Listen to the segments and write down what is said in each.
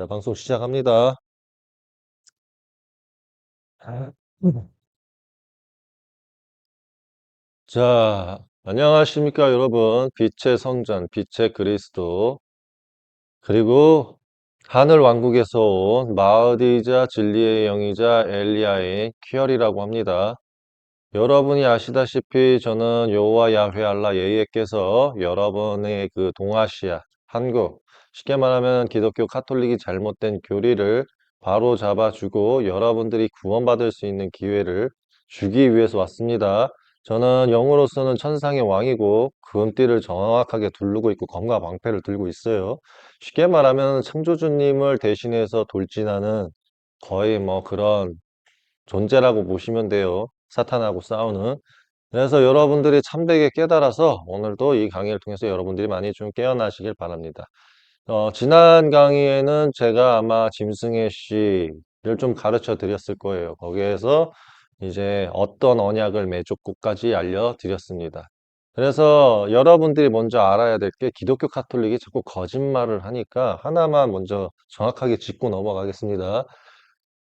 자, 방송 시작합니다. 자, 안녕하십니까, 여러분. 빛의 성전, 빛의 그리스도, 그리고 하늘 왕국에서 온 마으디이자 진리의 영이자 엘리야의 퀴얼이라고 합니다. 여러분이 아시다시피 저는 여호와 야훼 알라 예히께서 여러분의 그 동아시아, 한국, 쉽게 말하면 기독교 카톨릭이 잘못된 교리를 바로 잡아주고 여러분들이 구원받을 수 있는 기회를 주기 위해서 왔습니다. 저는 영으로서는 천상의 왕이고 금띠를 정확하게 두르고 있고 검과 방패를 들고 있어요. 쉽게 말하면 창조주님을 대신해서 돌진하는 거의 뭐 그런 존재라고 보시면 돼요. 사탄하고 싸우는. 그래서 여러분들이 참되게 깨달아서 오늘도 이 강의를 통해서 여러분들이 많이 좀 깨어나시길 바랍니다. 지난 강의에는 제가 아마 짐승의 씨를 좀 가르쳐 드렸을 거예요. 거기에서 이제 어떤 언약을 맺었고까지 알려드렸습니다. 그래서 여러분들이 먼저 알아야 될 게 기독교 카톨릭이 자꾸 거짓말을 하니까 하나만 먼저 정확하게 짚고 넘어가겠습니다.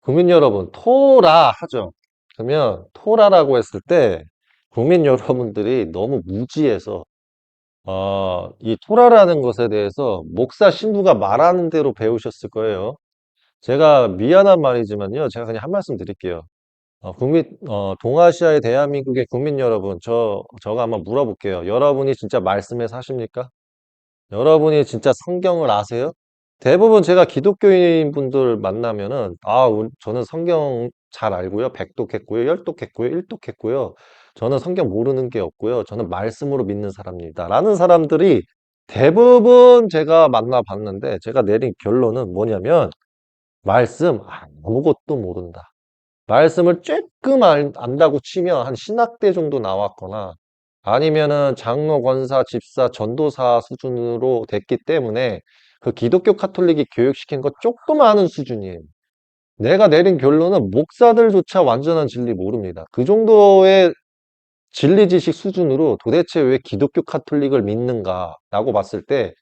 국민 여러분, 토라 하죠. 그러면 토라라고 했을 때 국민 여러분들이 너무 무지해서 이 토라라는 것에 대해서 목사 신부가 말하는 대로 배우셨을 거예요. 제가 미안한 말이지만요. 제가 그냥 한 말씀 드릴게요. 동아시아의 대한민국의 국민 여러분, 저가 한번 물어볼게요. 여러분이 진짜 말씀에 사십니까? 여러분이 진짜 성경을 아세요? 대부분 제가 기독교인 분들 만나면은, 저는 성경 잘 알고요. 백독했고요. 열독했고요. 일독했고요. 저는 성경 모르는 게 없고요. 저는 말씀으로 믿는 사람입니다. 라는 사람들이 대부분 제가 만나봤는데, 제가 내린 결론은 뭐냐면, 말씀 아무것도 모른다. 말씀을 조금 안다고 치면 한 신학대 정도 나왔거나 아니면은 장로, 권사, 집사, 전도사 수준으로 됐기 때문에 그 기독교 카톨릭이 교육시킨 거 조금 아는 수준이에요. 내가 내린 결론은 목사들조차 완전한 진리 모릅니다. 그 정도의 진리 지식 수준으로 도대체 왜 기독교 카톨릭을 믿는가라고 봤을 때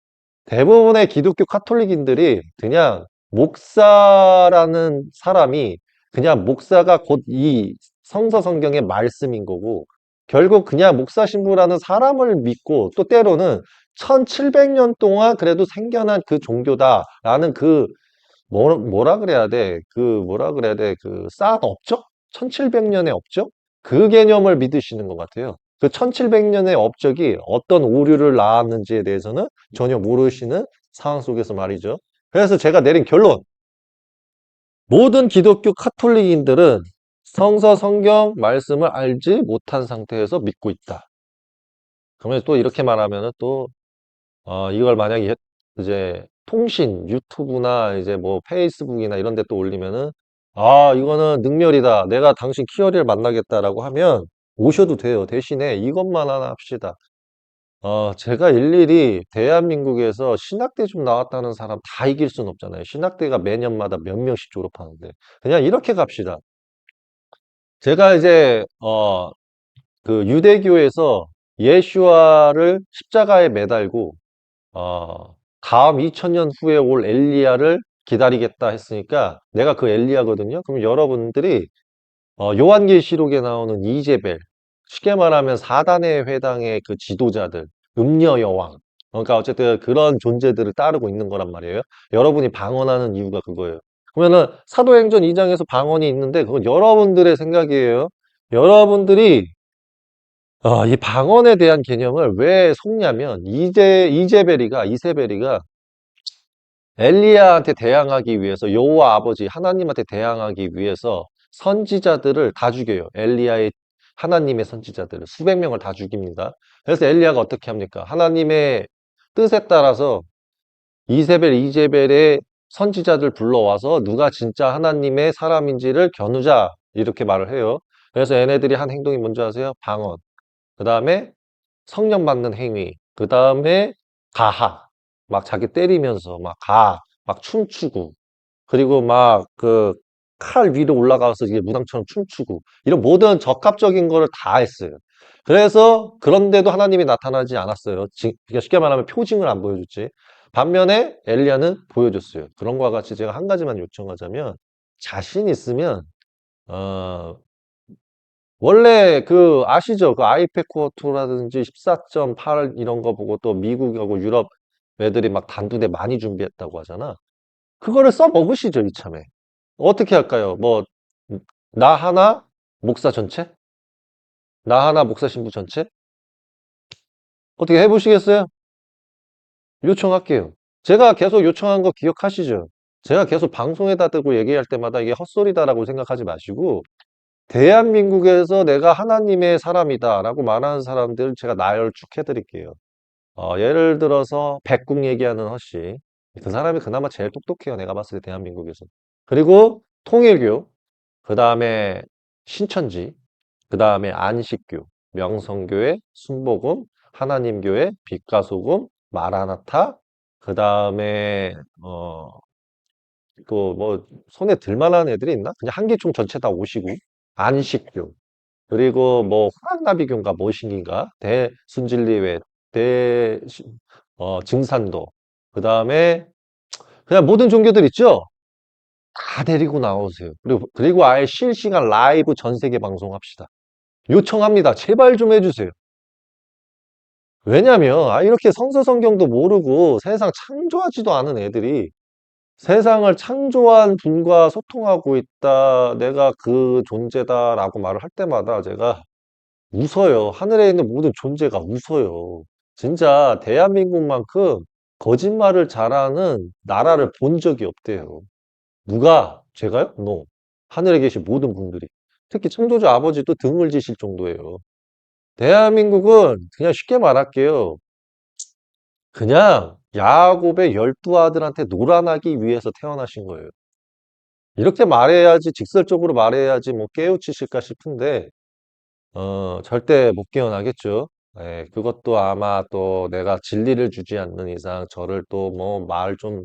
대부분의 기독교 카톨릭인들이 그냥 목사라는 사람이 그냥 목사가 곧 이 성서 성경의 말씀인 거고 결국 그냥 목사 신부라는 사람을 믿고 또 때로는 1700년 동안 그래도 생겨난 그 종교다라는 그 뭐라 그래야 돼? 뭐라 그래야 돼? 쌓은 업적? 1700년의 업적? 그 개념을 믿으시는 것 같아요. 그 1700년의 업적이 어떤 오류를 낳았는지에 대해서는 전혀 모르시는 상황 속에서 말이죠. 그래서 제가 내린 결론. 모든 기독교 카톨릭인들은 성서 성경 말씀을 알지 못한 상태에서 믿고 있다. 그러면 또 이렇게 말하면은 또 이걸 만약에 이제 통신, 유튜브나 이제 뭐 페이스북이나 이런 데 또 올리면은 이거는 능멸이다. 내가 당신 키어리를 만나겠다라고 하면 오셔도 돼요. 대신에 이것만 하나 합시다. 제가 일일이 대한민국에서 신학대 좀 나왔다는 사람 다 이길 순 없잖아요. 신학대가 매년마다 몇 명씩 졸업하는데. 그냥 이렇게 갑시다. 제가 이제, 유대교에서 예슈아를 십자가에 매달고 다음 2000년 후에 올 엘리야를 기다리겠다 했으니까 내가 그 엘리야거든요. 그럼 여러분들이 요한계시록에 나오는 이제벨, 쉽게 말하면 사단의 회당의 그 지도자들, 음녀 여왕, 그러니까 어쨌든 그런 존재들을 따르고 있는 거란 말이에요. 여러분이 방언하는 이유가 그거예요. 그러면은 사도행전 2장에서 방언이 있는데 그건 여러분들의 생각이에요. 여러분들이 이 방언에 대한 개념을 왜 속냐면 이세벨이가 엘리야한테 대항하기 위해서 여호와 아버지 하나님한테 대항하기 위해서 선지자들을 다 죽여요. 엘리야의 하나님의 선지자들을 수백 명을 다 죽입니다. 그래서 엘리야가 어떻게 합니까? 하나님의 뜻에 따라서 이제벨의 선지자들 불러와서 누가 진짜 하나님의 사람인지를 겨누자 이렇게 말을 해요. 그래서 얘네들이 한 행동이 뭔지 아세요? 방언. 그 다음에 성령 받는 행위. 그 다음에 가하. 막 자기 때리면서 막 춤추고. 그리고 막 칼 위로 올라가서 이게 무당처럼 춤추고. 이런 모든 적합적인 거를 다 했어요. 그래서 그런데도 하나님이 나타나지 않았어요. 그러니까 쉽게 말하면 표징을 안 보여줬지. 반면에 엘리야는 보여줬어요. 그런 거와 같이 제가 한 가지만 요청하자면 자신 있으면 어, 원래 그 아시죠? 그 아이팩 쿼터라든지 14.8 이런 거 보고 또 미국하고 유럽 애들이 막 단두대 많이 준비했다고 하잖아. 그거를 써 먹으시죠, 이참에. 어떻게 할까요? 뭐, 나 하나, 목사 전체? 나 하나, 목사 신부 전체? 어떻게 해보시겠어요? 요청할게요. 제가 계속 요청한 거 기억하시죠? 제가 계속 방송에다 대고 얘기할 때마다 이게 헛소리다라고 생각하지 마시고, 대한민국에서 내가 하나님의 사람이다라고 말하는 사람들을 제가 나열축해드릴게요. 예를 들어서 백국 얘기하는 허씨. 그 사람이 그나마 제일 똑똑해요. 내가 봤을 때 대한민국에서. 그리고 통일교, 그 다음에 신천지, 그 다음에 안식교, 명성교회, 순복음, 하나님교회, 빛과소금, 마라나타, 그 다음에 또 뭐 손에 들만한 애들이 있나? 그냥 한기총 전체 다 오시고 안식교, 그리고 뭐 화랑나비교인가 뭐신인가, 대순진리회, 대 증산도, 그 다음에 그냥 모든 종교들 있죠? 다 데리고 나오세요. 그리고 아예 실시간 라이브 전 세계 방송합시다. 요청합니다. 제발 좀 해주세요. 왜냐면 이렇게 성서 성경도 모르고 세상 창조하지도 않은 애들이 세상을 창조한 분과 소통하고 있다. 내가 그 존재다라고 말을 할 때마다 제가 웃어요. 하늘에 있는 모든 존재가 웃어요. 진짜 대한민국만큼 거짓말을 잘하는 나라를 본 적이 없대요. 누가? 제가요? No. 하늘에 계신 모든 분들이. 특히 창조주 아버지도 등을 지실 정도예요. 대한민국은 그냥 쉽게 말할게요. 그냥 야곱의 12아들한테 놀아나기 위해서 태어나신 거예요. 이렇게 말해야지, 직설적으로 말해야지 뭐 깨우치실까 싶은데, 절대 못 깨어나겠죠. 예, 그것도 아마 또 내가 진리를 주지 않는 이상 저를 또 뭐 말 좀,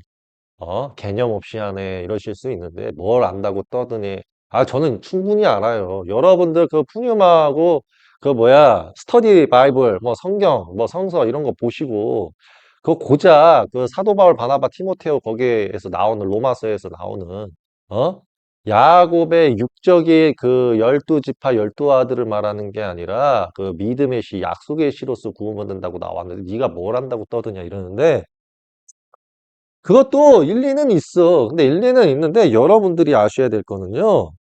개념 없이 하네, 이러실 수 있는데, 뭘 안다고 떠드니. 저는 충분히 알아요. 여러분들 그 푸뉴마하고 그 뭐야, 스터디 바이블, 뭐 성경, 뭐 성서 이런 거 보시고, 그 고작 그 사도 바울, 바나바, 티모테오 거기에서 나오는, 로마서에서 나오는, 어? 야곱의 육적인 그 12지파 12아들을 말하는 게 아니라 그 믿음의 시, 약속의 시로서 구원 얻는다고 나왔는데 네가 뭘 안다고 떠드냐 이러는데, 그것도 일리는 있어. 근데 일리는 있는데 여러분들이 아셔야 될 거는요,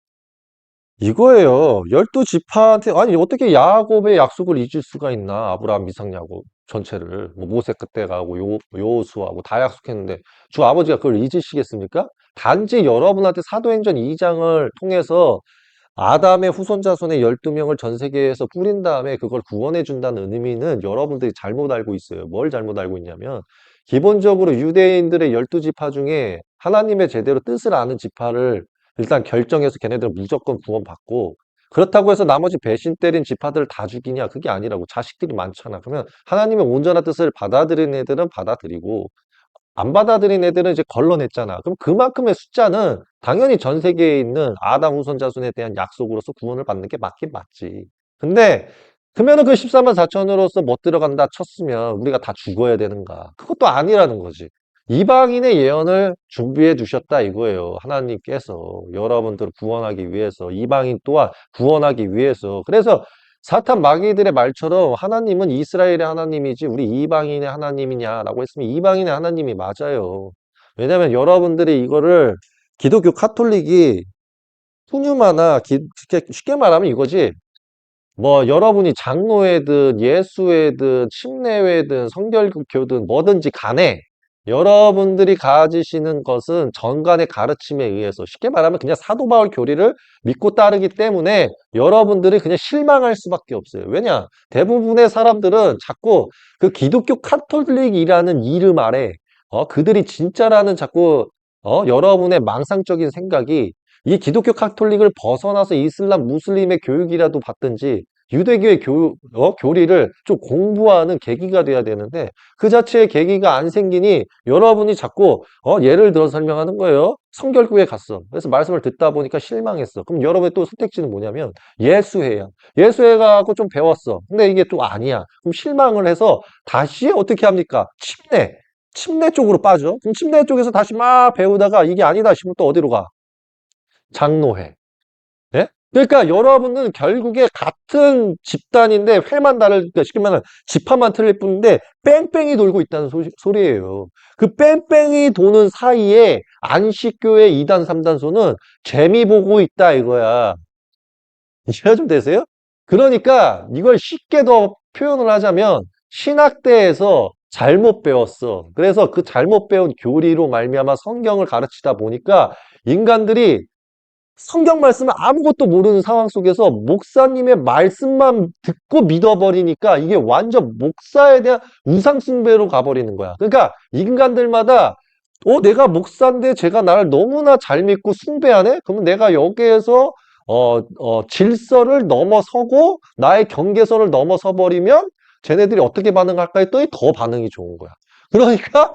이거예요. 12지파한테 아니 어떻게 야곱의 약속을 잊을 수가 있나? 아브라함, 이삭, 야곱 전체를 뭐 모세 그때 가고 여호수아고 다 약속했는데 주 아버지가 그걸 잊으시겠습니까? 단지 여러분한테 사도행전 2장을 통해서 아담의 후손 자손의 12명을 전 세계에서 뿌린 다음에 그걸 구원해 준다는 의미는 여러분들이 잘못 알고 있어요. 뭘 잘못 알고 있냐면, 기본적으로 유대인들의 12지파 중에 하나님의 제대로 뜻을 아는 지파를 일단 결정해서 걔네들은 무조건 구원받고, 그렇다고 해서 나머지 배신 때린 지파들을 다 죽이냐? 그게 아니라고. 자식들이 많잖아. 그러면 하나님의 온전한 뜻을 받아들인 애들은 받아들이고, 안 받아들인 애들은 이제 걸러냈잖아. 그럼 그만큼의 숫자는 당연히 전 세계에 있는 아담 후손 자손에 대한 약속으로서 구원을 받는 게 맞긴 맞지. 근데 그러면은 그 14만 4천으로서 못 들어간다 쳤으면 우리가 다 죽어야 되는가? 그것도 아니라는 거지. 이방인의 예언을 준비해 두셨다 이거예요. 하나님께서 여러분들을 구원하기 위해서, 이방인 또한 구원하기 위해서. 그래서 사탄 마귀들의 말처럼 하나님은 이스라엘의 하나님이지 우리 이방인의 하나님이냐라고 했으면 이방인의 하나님이 맞아요. 왜냐하면 여러분들이 이거를 기독교 카톨릭이 푸뉴마나 쉽게 말하면 이거지. 뭐 여러분이 장로회든 예수회든 침례회든 성결교든 뭐든지 간에 여러분들이 가지시는 것은 정관의 가르침에 의해서, 쉽게 말하면 그냥 사도 바울 교리를 믿고 따르기 때문에 여러분들이 그냥 실망할 수밖에 없어요. 왜냐? 대부분의 사람들은 자꾸 그 기독교 카톨릭이라는 이름 아래 그들이 진짜라는 자꾸 여러분의 망상적인 생각이, 이 기독교 카톨릭을 벗어나서 이슬람 무슬림의 교육이라도 받든지 유대교의 교리를 좀 공부하는 계기가 돼야 되는데 그 자체의 계기가 안 생기니 여러분이 자꾸 예를 들어서 설명하는 거예요. 성결교회 갔어. 그래서 말씀을 듣다 보니까 실망했어. 그럼 여러분의 또 선택지는 뭐냐면 예수회야. 예수회 가고 좀 배웠어. 근데 이게 또 아니야. 그럼 실망을 해서 다시 어떻게 합니까? 침례. 침례 쪽으로 빠져. 그럼 침례 쪽에서 다시 막 배우다가 이게 아니다 싶으면 또 어디로 가? 장로회. 예? 그러니까 여러분은 결국에 같은 집단인데 회만 그러니까 쉽게 말하면 지파만 틀릴 뿐인데 뺑뺑이 돌고 있다는 소리예요. 그 뺑뺑이 도는 사이에 안식교회 2단, 3단소는 재미 보고 있다 이거야. 이해가 좀 되세요? 그러니까 이걸 쉽게 더 표현을 하자면 신학대에서 잘못 배웠어. 그래서 그 잘못 배운 교리로 말미암아 성경을 가르치다 보니까 인간들이 성경 말씀을 아무것도 모르는 상황 속에서 목사님의 말씀만 듣고 믿어버리니까 이게 완전 목사에 대한 우상숭배로 가버리는 거야. 그러니까 인간들마다 내가 목사인데 제가 나를 너무나 잘 믿고 숭배하네? 그러면 내가 여기에서 질서를 넘어서고 나의 경계선을 넘어서 버리면 쟤네들이 어떻게 반응할까 했더니 더 반응이 좋은 거야. 그러니까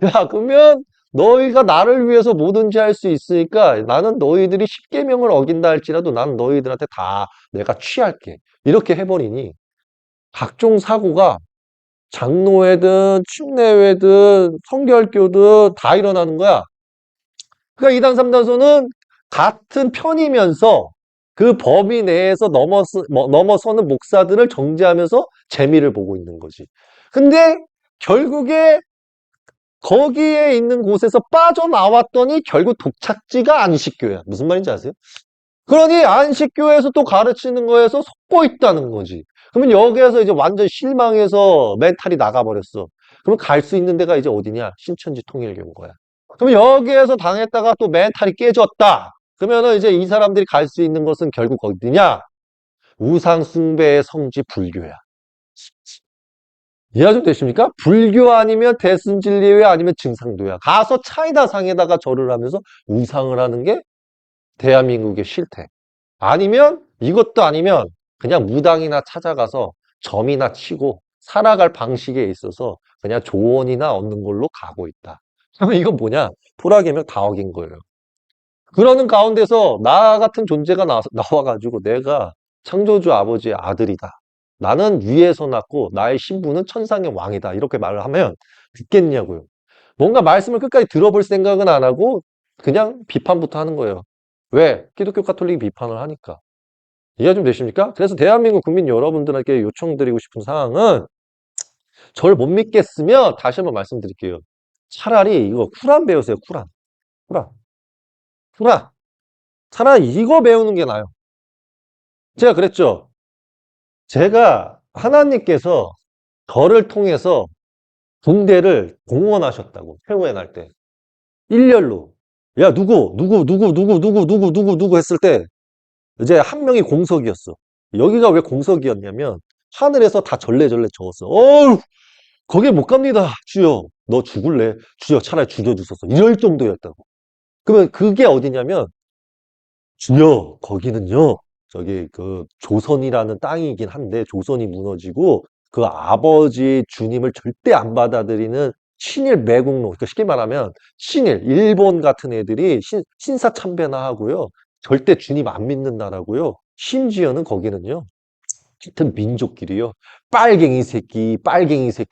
야, 그러면 너희가 나를 위해서 뭐든지 할 수 있으니까 나는 너희들이 십계명을 어긴다 할지라도 나는 너희들한테 다 내가 취할게. 이렇게 해버리니 각종 사고가 장로회든 침례회든 성결교든 다 일어나는 거야. 그러니까 2단, 3단소는 같은 편이면서 그 범위 내에서 넘어서는 목사들을 정죄하면서 재미를 보고 있는 거지. 근데 결국에 거기에 있는 곳에서 빠져나왔더니 결국 독착지가 안식교야. 무슨 말인지 아세요? 그러니 안식교에서 또 가르치는 거에서 속고 있다는 거지. 그러면 여기에서 이제 완전 실망해서 멘탈이 나가버렸어. 그러면 갈 수 있는 데가 이제 어디냐? 신천지 통일교인 거야. 그럼 여기에서 당했다가 또 멘탈이 깨졌다. 그러면은 이제 이 사람들이 갈 수 있는 것은 결국 어디냐? 우상숭배의 성지 불교야. 이해가 좀 되십니까? 불교 아니면 대승진리회 아니면 증상도야. 가서 차이다 상에다가 절을 하면서 우상을 하는 게 대한민국의 실태. 아니면 이것도 아니면 그냥 무당이나 찾아가서 점이나 치고 살아갈 방식에 있어서 그냥 조언이나 얻는 걸로 가고 있다. 그러면 이건 뭐냐? 토라개명 다 어긴 거예요. 그러는 가운데서 나 같은 존재가 나와가지고 내가 창조주 아버지의 아들이다. 나는 위에서 났고 나의 신부는 천상의 왕이다. 이렇게 말을 하면 듣겠냐고요. 뭔가 말씀을 끝까지 들어볼 생각은 안 하고 그냥 비판부터 하는 거예요. 왜? 기독교 카톨릭이 비판을 하니까. 이해가 좀 되십니까? 그래서 대한민국 국민 여러분들에게 요청드리고 싶은 사항은 저를 못 믿겠으면 다시 한번 말씀드릴게요. 차라리 이거 쿠란 배우세요. 쿠란. 쿠란. 쿠란. 차라리 이거 배우는 게 나아요. 제가 그랬죠. 제가 하나님께서 저를 통해서 붕대를 공언하셨다고. 최후의 날 때. 일렬로. 야, 누구 했을 때 이제 한 명이 공석이었어. 여기가 왜 공석이었냐면 하늘에서 다 절레절레 적었어. 어우, 거길 못 갑니다. 주여, 너 죽을래? 주여, 차라리 죽여주소서. 이럴 정도였다고. 그러면 그게 어디냐면 주여, 거기는요, 저기 그 조선이라는 땅이긴 한데 조선이 무너지고 그 아버지 주님을 절대 안 받아들이는 친일 매국노, 그러니까 쉽게 말하면 친일, 일본 같은 애들이 신사참배나 하고요. 절대 주님 안 믿는 나라고요. 심지어는 거기는요. 하여튼 민족끼리요. 빨갱이 새끼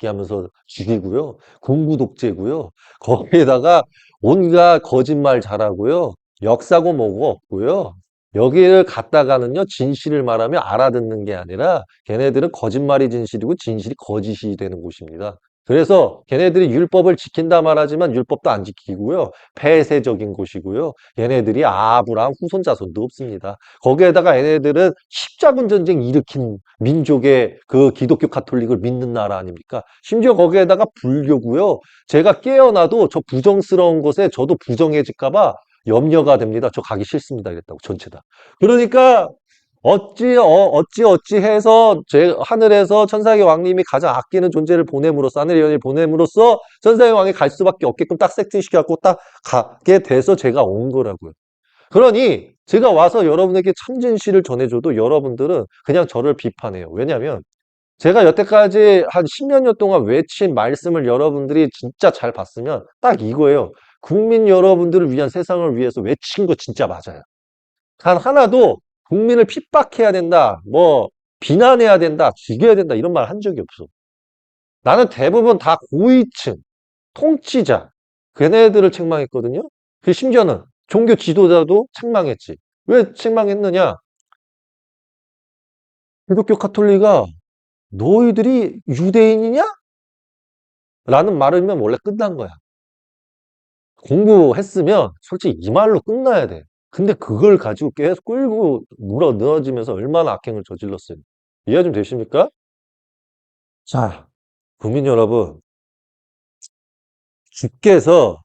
하면서 죽이고요. 공구 독재고요. 거기에다가 온갖 거짓말 잘하고요. 역사고 뭐고 없고요. 여기를 갔다가는요. 진실을 말하면 알아듣는 게 아니라 걔네들은 거짓말이 진실이고 진실이 거짓이 되는 곳입니다. 그래서 걔네들이 율법을 지킨다 말하지만 율법도 안 지키고요. 폐쇄적인 곳이고요. 얘네들이 아브라함 후손 자손도 없습니다. 거기에다가 얘네들은 십자군 전쟁 일으킨 민족의 그 기독교 카톨릭을 믿는 나라 아닙니까? 심지어 거기에다가 불교고요. 제가 깨어나도 저 부정스러운 곳에 저도 부정해질까봐 염려가 됩니다. 저 가기 싫습니다. 이랬다고 전체 다. 그러니까 어찌 해서 제 하늘에서 천사의 왕님이 가장 아끼는 존재를 보냄으로써 하늘의 연을 보냄으로써 천사의 왕이 갈 수밖에 없게끔 딱 세팅시켜갖고 딱 가게 돼서 제가 온 거라고요. 그러니 제가 와서 여러분에게 참 진실을 전해줘도 여러분들은 그냥 저를 비판해요. 왜냐하면 제가 여태까지 한 10여 년 동안 외친 말씀을 여러분들이 진짜 잘 봤으면 딱 이거예요. 국민 여러분들을 위한 세상을 위해서 외친 거 진짜 맞아요. 단 하나도 국민을 핍박해야 된다, 뭐 비난해야 된다, 죽여야 된다 이런 말 한 적이 없어. 나는 대부분 다 고위층, 통치자, 걔네들을 책망했거든요. 그 심지어는 종교 지도자도 책망했지. 왜 책망했느냐? 기독교 카톨릭아, 너희들이 유대인이냐? 라는 말이면 원래 끝난 거야. 공부했으면 솔직히 이 말로 끝나야 돼. 근데 그걸 가지고 계속 끌고 물어 넣어지면서 얼마나 악행을 저질렀어요. 이해 좀 되십니까? 자, 국민 여러분, 주께서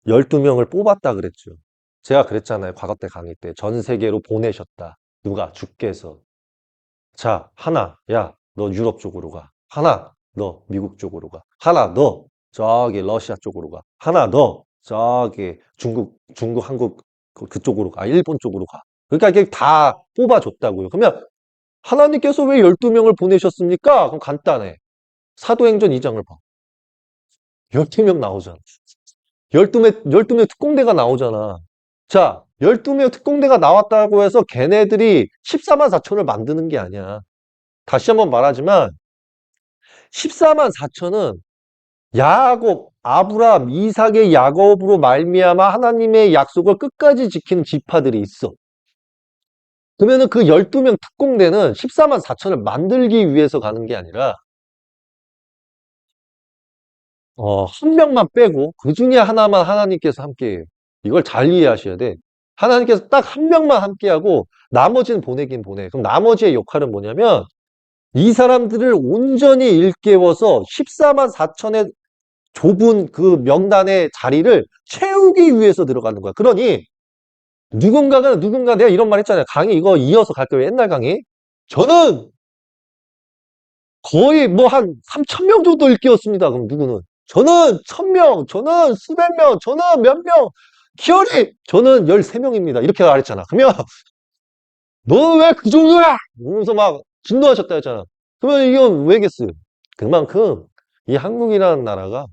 12명을 뽑았다 그랬죠. 제가 그랬잖아요. 과거 때 강의 때. 전 세계로 보내셨다. 누가? 주께서. 자, 하나, 야, 너 유럽 쪽으로 가. 하나, 너 미국 쪽으로 가. 하나, 너 저기 러시아 쪽으로 가. 하나, 너 저기 중국, 한국 그쪽으로 가. 일본 쪽으로 가. 그러니까 이게 다 뽑아줬다고요. 그러면 하나님께서 왜 12명을 보내셨습니까? 그럼 간단해. 사도행전 2장을 봐. 12명 나오잖아. 12명 특공대가 나오잖아. 자, 12명 특공대가 나왔다고 해서 걔네들이 14만 4천을 만드는 게 아니야. 다시 한번 말하지만 14만 4천은 야곱, 아브라함, 이삭의 야곱으로 말미암아 하나님의 약속을 끝까지 지키는 지파들이 있어. 그러면은 그 12명 특공대는 14만 4천을 만들기 위해서 가는 게 아니라 한 명만 빼고 그 중에 하나만 하나님께서 함께해요. 이걸 잘 이해하셔야 돼. 하나님께서 딱 한 명만 함께하고 나머지는 보내긴 보내. 그럼 나머지의 역할은 뭐냐면 이 사람들을 온전히 일깨워서 14만 4천의 좁은 그 명단의 자리를 채우기 위해서 들어가는 거야. 그러니 누군가 내가 이런 말 했잖아요. 강의 이거 이어서 갈 거예요. 옛날 강의. 저는 거의 뭐 한 3천 명 정도 일깨웠습니다. 그럼 누구는? 저는 1,000명, 저는 수백 명, 저는 몇 명, 기어리! 저는 13명입니다. 이렇게 말했잖아. 그러면 너 왜 그 정도야? 이러면서 막 진노하셨다 했잖아. 그러면 이건 왜겠어요? 그만큼 이 한국이라는 나라가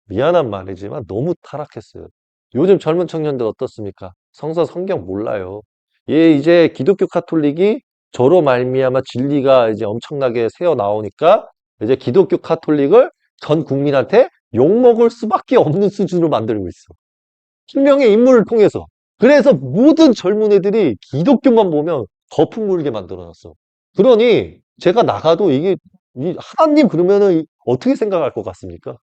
미안한 말이지만 너무 타락했어요. 요즘 젊은 청년들 어떻습니까? 성서 성경 몰라요. 얘 이제 기독교 카톨릭이 저로 말미암아 진리가 이제 엄청나게 새어 나오니까 이제 기독교 카톨릭을 전 국민한테 욕먹을 수밖에 없는 수준으로 만들고 있어. 한 명의 인물을 통해서. 그래서 모든 젊은 애들이 기독교만 보면 거품 물게 만들어놨어. 그러니 제가 나가도 이게 하나님 그러면은 어떻게 생각할 것 같습니까?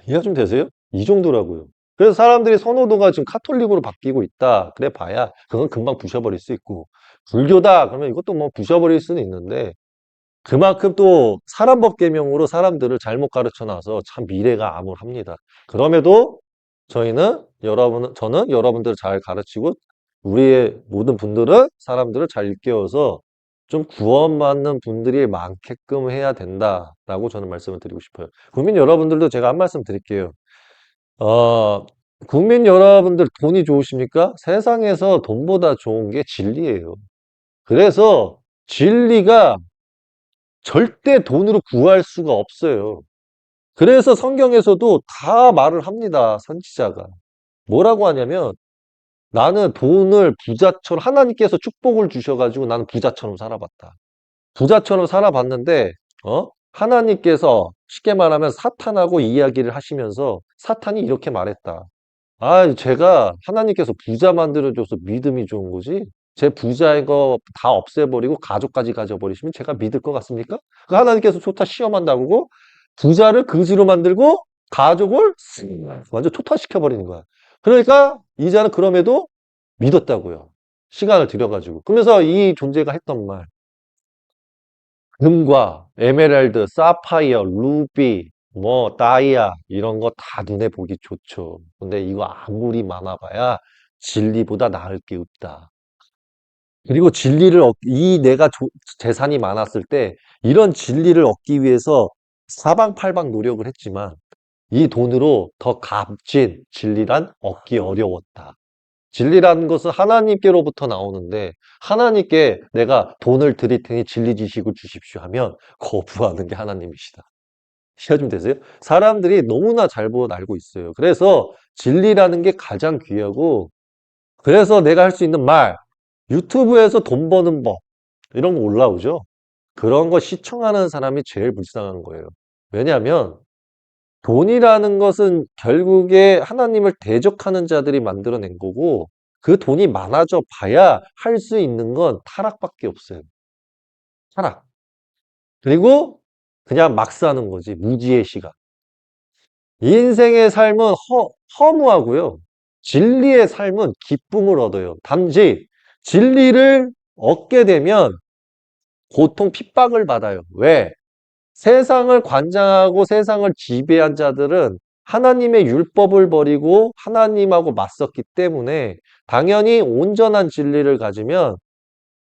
이해가 좀 되세요? 이 정도라고요. 그래서 사람들이 선호도가 지금 카톨릭으로 바뀌고 있다. 그래 봐야 그건 금방 부셔버릴 수 있고 불교다 그러면 이것도 뭐 부셔버릴 수는 있는데 그만큼 또 사람법 계명으로 사람들을 잘못 가르쳐 놔서 참 미래가 암울합니다. 그럼에도 저는 여러분들을 잘 가르치고 우리의 모든 분들은 사람들을 잘 일깨워서 좀 구원받는 분들이 많게끔 해야 된다라고 저는 말씀을 드리고 싶어요. 국민 여러분들도 제가 한 말씀 드릴게요. 어, 국민 여러분들 돈이 좋으십니까? 세상에서 돈보다 좋은 게 진리예요. 그래서 진리가 절대 돈으로 구할 수가 없어요. 그래서 성경에서도 다 말을 합니다. 선지자가. 뭐라고 하냐면 나는 돈을 부자처럼 하나님께서 축복을 주셔가지고 나는 부자처럼 살아봤다. 부자처럼 살아봤는데 하나님께서 쉽게 말하면 사탄하고 이야기를 하시면서 사탄이 이렇게 말했다. 아, 제가 하나님께서 부자 만들어줘서 믿음이 좋은 거지. 제 부자인 거 다 없애버리고 가족까지 가져버리시면 제가 믿을 것 같습니까? 그 하나님께서 좋다 시험한다고 부자를 그지로 만들고 가족을 완전 초토화시켜버리는 거야. 그러니까 이자는 그럼에도 믿었다고요. 시간을 들여가지고. 그러면서 이 존재가 했던 말. 금과 에메랄드, 사파이어, 루비, 뭐 다이아 이런 거 다 눈에 보기 좋죠. 근데 이거 아무리 많아봐야 진리보다 나을 게 없다. 그리고 이 내가 재산이 많았을 때 이런 진리를 얻기 위해서 사방팔방 노력을 했지만 이 돈으로 더 값진 진리란 얻기 어려웠다. 진리라는 것은 하나님께로부터 나오는데 하나님께 내가 돈을 드릴 테니 진리 지식을 주십시오 하면 거부하는 게 하나님이시다. 이해 좀 되세요? 사람들이 너무나 잘못 알고 있어요. 그래서 진리라는 게 가장 귀하고 그래서 내가 할 수 있는 말 유튜브에서 돈 버는 법 이런 거 올라오죠. 그런 거 시청하는 사람이 제일 불쌍한 거예요. 왜냐하면 돈이라는 것은 결국에 하나님을 대적하는 자들이 만들어낸 거고 그 돈이 많아져 봐야 할 수 있는 건 타락밖에 없어요. 타락. 그리고 그냥 막 사는 거지. 무지의 시간. 인생의 삶은 허무하고요. 진리의 삶은 기쁨을 얻어요. 단지 진리를 얻게 되면 고통, 핍박을 받아요. 왜? 세상을 관장하고 세상을 지배한 자들은 하나님의 율법을 버리고 하나님하고 맞섰기 때문에 당연히 온전한 진리를 가지면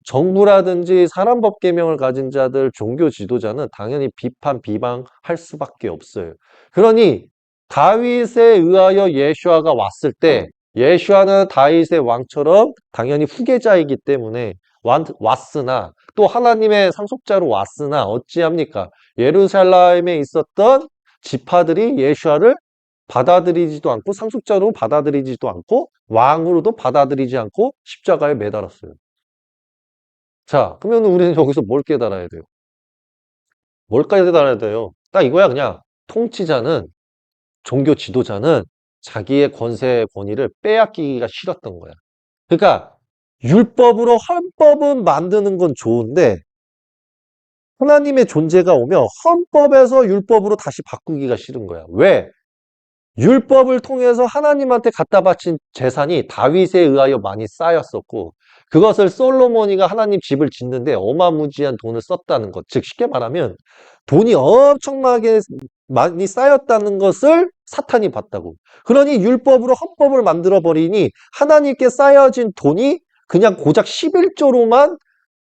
정부라든지 사람법 계명을 가진 자들, 종교 지도자는 당연히 비판, 비방할 수밖에 없어요. 그러니 다윗에 의하여 예슈아가 왔을 때 예슈아는 다윗의 왕처럼 당연히 후계자이기 때문에 왔으나 또 하나님의 상속자로 왔으나 어찌합니까? 예루살렘에 있었던 지파들이 예슈아를 받아들이지도 않고 상속자로 받아들이지도 않고 왕으로도 받아들이지 않고 십자가에 매달았어요. 자, 그러면 우리는 여기서 뭘 깨달아야 돼요? 뭘 깨달아야 돼요? 딱 이거야, 그냥. 통치자는, 종교 지도자는 자기의 권세, 권위를 빼앗기기가 싫었던 거야. 그러니까, 율법으로 헌법은 만드는 건 좋은데, 하나님의 존재가 오면 헌법에서 율법으로 다시 바꾸기가 싫은 거야. 왜? 율법을 통해서 하나님한테 갖다 바친 재산이 다윗에 의하여 많이 쌓였었고 그것을 솔로몬이가 하나님 집을 짓는데 어마무지한 돈을 썼다는 것. 즉 쉽게 말하면 돈이 엄청나게 많이 쌓였다는 것을 사탄이 봤다고. 그러니 율법으로 헌법을 만들어 버리니 하나님께 쌓여진 돈이 그냥 고작 11조로만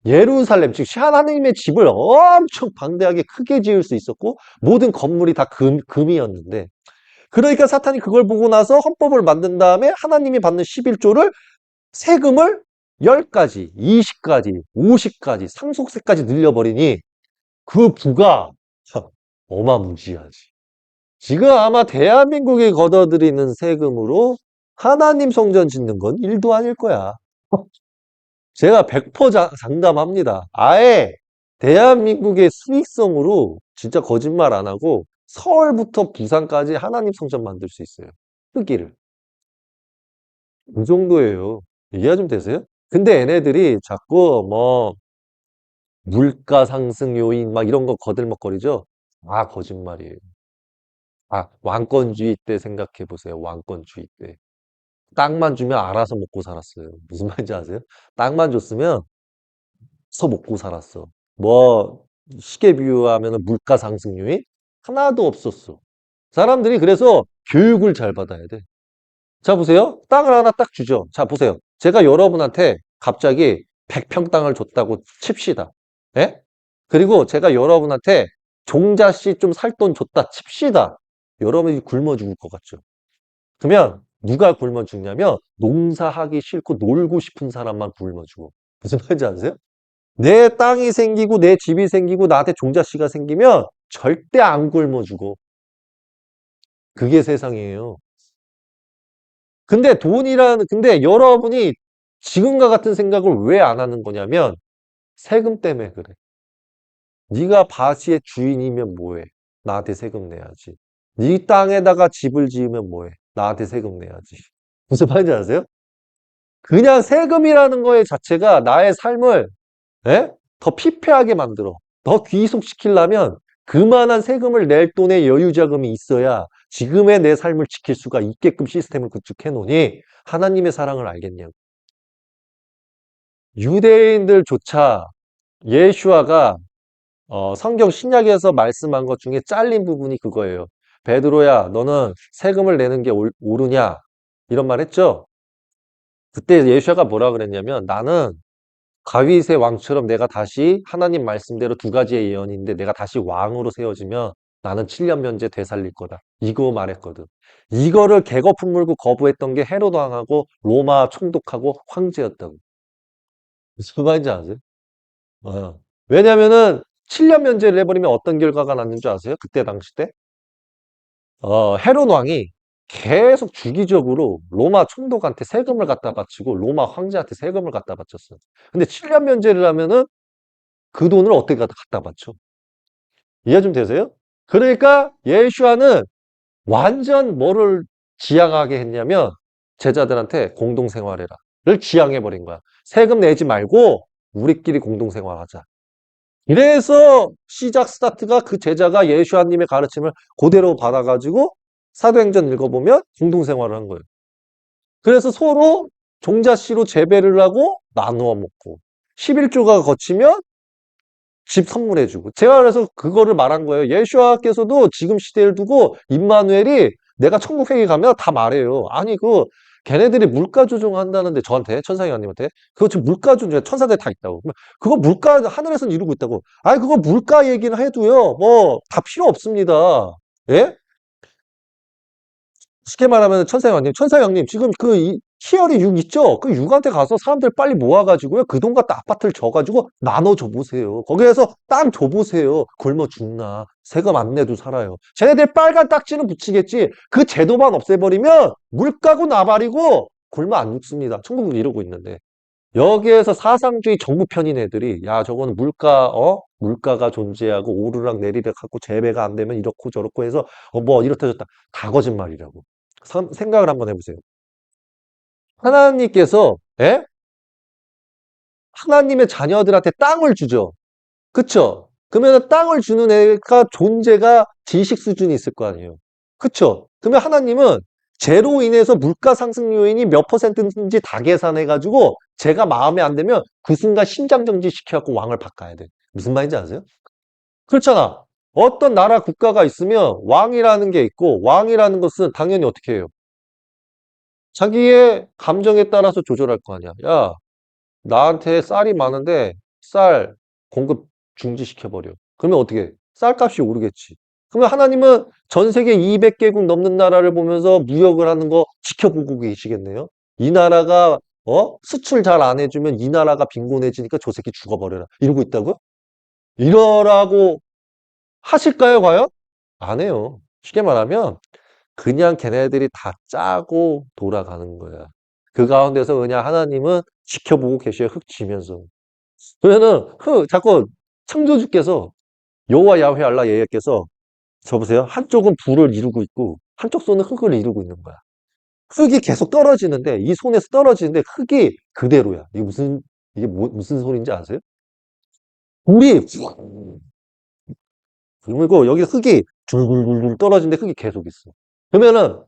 예루살렘, 즉 하나님의 집을 엄청 방대하게 크게 지을 수 있었고 모든 건물이 다 금이었는데 그러니까 사탄이 그걸 보고 나서 헌법을 만든 다음에 하나님이 받는 11조를 세금을 10가지, 20가지, 50가지, 상속세까지 늘려버리니 그 부가 참 어마무지하지. 지금 아마 대한민국이 걷어들이는 세금으로 하나님 성전 짓는 건 일도 아닐 거야. 제가 100% 장담합니다. 아예 대한민국의 수익성으로 진짜 거짓말 안 하고 서울부터 부산까지 하나님 성전 만들 수 있어요. 크기를. 그 정도예요. 이해가 좀 되세요? 근데 얘네들이 자꾸 뭐 물가 상승 요인 막 이런 거 거들먹거리죠? 아, 거짓말이에요. 아, 왕권주의 때 생각해 보세요. 왕권주의 때. 땅만 주면 알아서 먹고 살았어요. 무슨 말인지 아세요? 땅만 줬으면 서 먹고 살았어. 뭐 시계 비유하면 물가 상승 요인 하나도 없었어. 사람들이 그래서 교육을 잘 받아야 돼. 자, 보세요. 땅을 하나 딱 주죠. 자, 보세요. 제가 여러분한테 갑자기 100평 땅을 줬다고 칩시다. 예? 그리고 제가 여러분한테 종자씨 좀 살 돈 줬다 칩시다. 여러분이 굶어 죽을 것 같죠. 그러면 누가 굶어 죽냐면 농사하기 싫고 놀고 싶은 사람만 굶어 죽어. 무슨 말인지 아세요? 내 땅이 생기고 내 집이 생기고 나한테 종자씨가 생기면 절대 안 굶어 죽어. 그게 세상이에요. 근데 여러분이 지금과 같은 생각을 왜 안 하는 거냐면 세금 때문에 그래. 네가 바시의 주인이면 뭐해? 나한테 세금 내야지. 네 땅에다가 집을 지으면 뭐해? 나한테 세금 내야지. 무슨 말인지 아세요? 그냥 세금이라는 거에 자체가 나의 삶을 에? 더 피폐하게 만들어. 더 귀속시키려면 그만한 세금을 낼 돈의 여유 자금이 있어야 지금의 내 삶을 지킬 수가 있게끔 시스템을 구축해 놓으니 하나님의 사랑을 알겠냐고. 유대인들조차 예수아가 성경 신약에서 말씀한 것 중에 잘린 부분이 그거예요. 베드로야, 너는 세금을 내는 게 옳으냐? 이런 말 했죠? 그때 예수아가 뭐라 그랬냐면 나는 다윗의 왕처럼 내가 다시 하나님 말씀대로 두 가지의 예언인데 내가 다시 왕으로 세워지면 나는 7년 면제 되살릴 거다. 이거 말했거든. 이거를 개거품 물고 거부했던 게 헤롯 왕하고 로마 총독하고 황제였다고. 무슨 말인지 아세요? 왜냐면은 7년 면제를 해버리면 어떤 결과가 났는 줄 아세요? 그때 당시 때? 헤롯 왕이 계속 주기적으로 로마 총독한테 세금을 갖다 바치고 로마 황제한테 세금을 갖다 바쳤어요. 근데 7년 면제를 하면은 그 돈을 어떻게 갖다 바쳐? 이해 좀 되세요? 그러니까 예수와는 완전 뭐를 지향하게 했냐면 제자들한테 공동생활해라를 지향해버린 거야. 세금 내지 말고 우리끼리 공동생활하자. 그래서 시작 스타트가 그 제자가 예수와님의 가르침을 그대로 받아가지고 사도행전 읽어보면 공동생활을 한 거예요. 그래서 서로 종자씨로 재배를 하고 나누어 먹고 11조가 거치면 집 선물해주고. 제가 그래서 그거를 말한 거예요. 예수와께서도 지금 시대를 두고 임마누엘이 내가 천국 회에 가면 다 말해요. 아니 걔네들이 물가 조정한다는데 저한테 천사장님한테 그거 지금 물가 조정 천사들 다 있다고. 그거 물가 하늘에서 이루고 있다고. 아니 그거 물가 얘기는 해도요. 뭐 다 필요 없습니다. 예? 쉽게 말하면 천사장님 지금 희열이 6 있죠? 그 6한테 가서 사람들 빨리 모아가지고요. 그 돈 갖다 아파트를 줘가지고 나눠줘 보세요. 거기에서 땅 줘보세요. 굶어 죽나. 세금 안 내도 살아요. 쟤네들 빨간 딱지는 붙이겠지. 그 제도만 없애버리면 물가고 나발이고 굶어 안 죽습니다. 천국을 이루고 있는데. 여기에서 사상주의 정부 편인 애들이 야 저거는 물가가 존재하고 오르락 내리락 하고 재배가 안 되면 이렇고 저렇고 해서 뭐 이렇다 저렇다 다 거짓말이라고. 생각을 한번 해보세요. 하나님께서 예? 하나님의 자녀들한테 땅을 주죠. 그쵸? 그러면 땅을 주는 애가 존재가 지식 수준이 있을 거 아니에요. 그쵸? 그러면 하나님은 쟤로 인해서 물가 상승 요인이 몇 퍼센트인지 다 계산해가지고 제가 마음에 안 들면 그 순간 심장정지 시켜갖고 왕을 바꿔야 돼. 무슨 말인지 아세요? 그렇잖아. 어떤 나라 국가가 있으면 왕이라는 게 있고 왕이라는 것은 당연히 어떻게 해요? 자기의 감정에 따라서 조절할 거 아니야. 야, 나한테 쌀이 많은데 쌀 공급 중지시켜버려. 그러면 어떻게 해? 쌀값이 오르겠지. 그러면 하나님은 전 세계 200개국 넘는 나라를 보면서 무역을 하는 거 지켜보고 계시겠네요. 이 나라가 수출 잘 안 해주면 이 나라가 빈곤해지니까 저 새끼 죽어버려라. 이러고 있다고요? 이러라고 하실까요, 과연? 안 해요. 쉽게 말하면 그냥 걔네들이 다 짜고 돌아가는 거야. 그 가운데서 그냥 하나님은 지켜보고 계셔요. 흙 쥐면서. 그러면은 자꾸 창조주께서 여호와 야훼 알라 예수께서 저 보세요. 한쪽은 불을 이루고 있고 한쪽 손은 흙을 이루고 있는 거야. 흙이 계속 떨어지는데 이 손에서 떨어지는데 흙이 그대로야. 무슨 소리인지 아세요? 불이 그리고 여기 흙이 줄줄줄줄 떨어지는데 흙이 계속 있어. 그러면은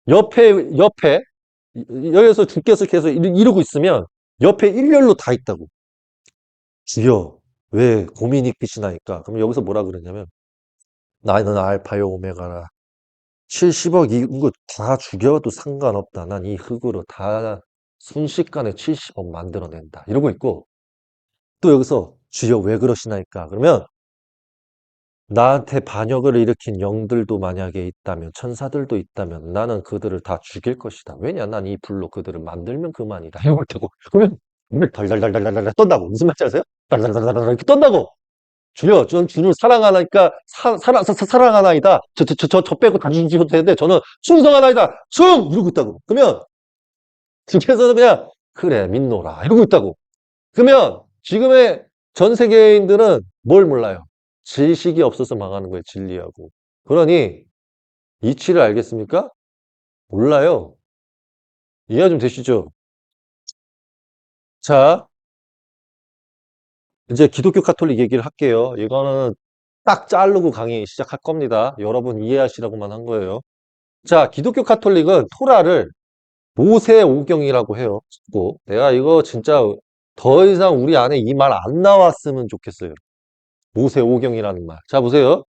옆에 여기서 주께서 계속 이러고 있으면 옆에 일렬로 다 있다고. 주여, 왜 고민이 끝이나니까? 그럼 여기서 뭐라 그러냐면 나는 알파요 오메가라. 70억 이거 다 죽여도 상관없다. 난 이 흙으로 다 순식간에 70억 만들어낸다. 이러고 있고 또 여기서 주여 왜 그러시나이까? 그러면 나한테 반역을 일으킨 영들도 만약에 있다면 천사들도 있다면 나는 그들을 다 죽일 것이다. 왜냐? 난 이 불로 그들을 만들면 그만이다. 이걸 테고 그러면 달달달달달달 떤다고. 무슨 말인지 아세요? 달달달달 이렇게 떤다고. 주여, 전 주를 사랑하나니까 사랑하나이다. 저 빼고 다 죽이지 못했는데 저는 충성하나이다. 이러고 있다고. 그러면 주께서는 그냥 그래 믿노라 이러고 있다고. 그러면 지금의 전 세계인들은 뭘 몰라요? 지식이 없어서 망하는 거예요. 진리하고. 그러니 이치를 알겠습니까? 몰라요. 이해 좀 되시죠? 자, 이제 기독교 카톨릭 얘기를 할게요. 이거는 딱 자르고 강의 시작할 겁니다. 여러분 이해하시라고만 한 거예요. 자, 기독교 카톨릭은 토라를 모세 오경이라고 해요. 내가 이거 진짜 더 이상 우리 안에 이 말 안 나왔으면 좋겠어요. 모세 오경이라는 말. 자, 보세요.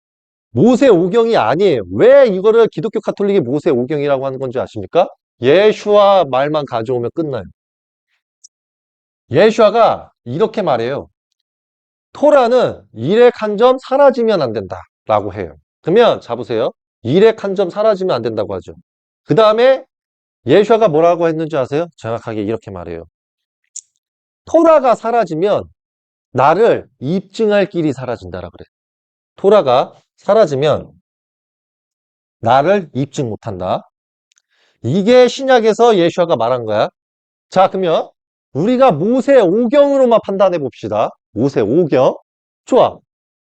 모세 오경이 아니에요. 왜 이거를 기독교 카톨릭이 모세 오경이라고 하는 건지 아십니까? 예슈아 말만 가져오면 끝나요. 예슈아가 이렇게 말해요. 토라는 일액 한 점 사라지면 안 된다 라고 해요. 그러면 자 보세요. 일액 한 점 사라지면 안 된다고 하죠. 그 다음에 예슈아가 뭐라고 했는지 아세요? 정확하게 이렇게 말해요. 토라가 사라지면 나를 입증할 길이 사라진다라 그래. 토라가 사라지면 나를 입증 못한다. 이게 신약에서 예수아가 말한 거야. 자, 그러면 우리가 모세 오경으로만 판단해 봅시다. 모세 오경. 좋아.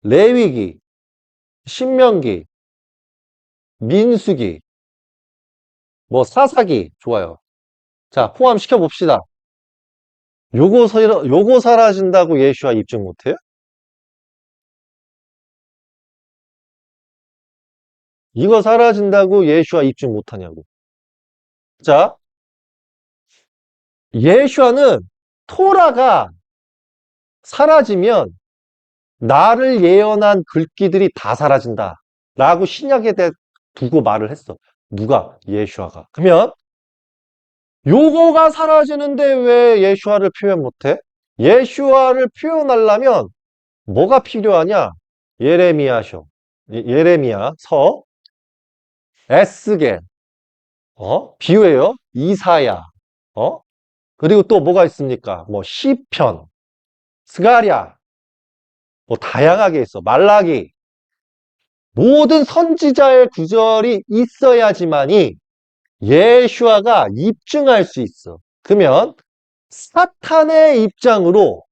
레위기, 신명기, 민수기, 뭐 사사기 좋아요. 자, 포함시켜 봅시다. 요거 사라진다고 예슈와 입증 못해요? 이거 사라진다고 예슈와 입증 못하냐고. 자, 예슈와는 토라가 사라지면 나를 예언한 글귀들이 다 사라진다. 라고 신약에 대해 두고 말을 했어. 누가? 예슈아가. 그러면 요거가 사라지는데 왜 예슈아를 표현 못해? 예슈아를 표현하려면 뭐가 필요하냐? 예레미야서, 예레미야서, 에스겔, 비유예요. 이사야, 어? 그리고 또 뭐가 있습니까? 뭐 시편, 스가랴, 뭐 다양하게 있어. 말라기. 모든 선지자의 구절이 있어야지만이 예슈아가 입증할 수 있어. 그러면 사탄의 입장으로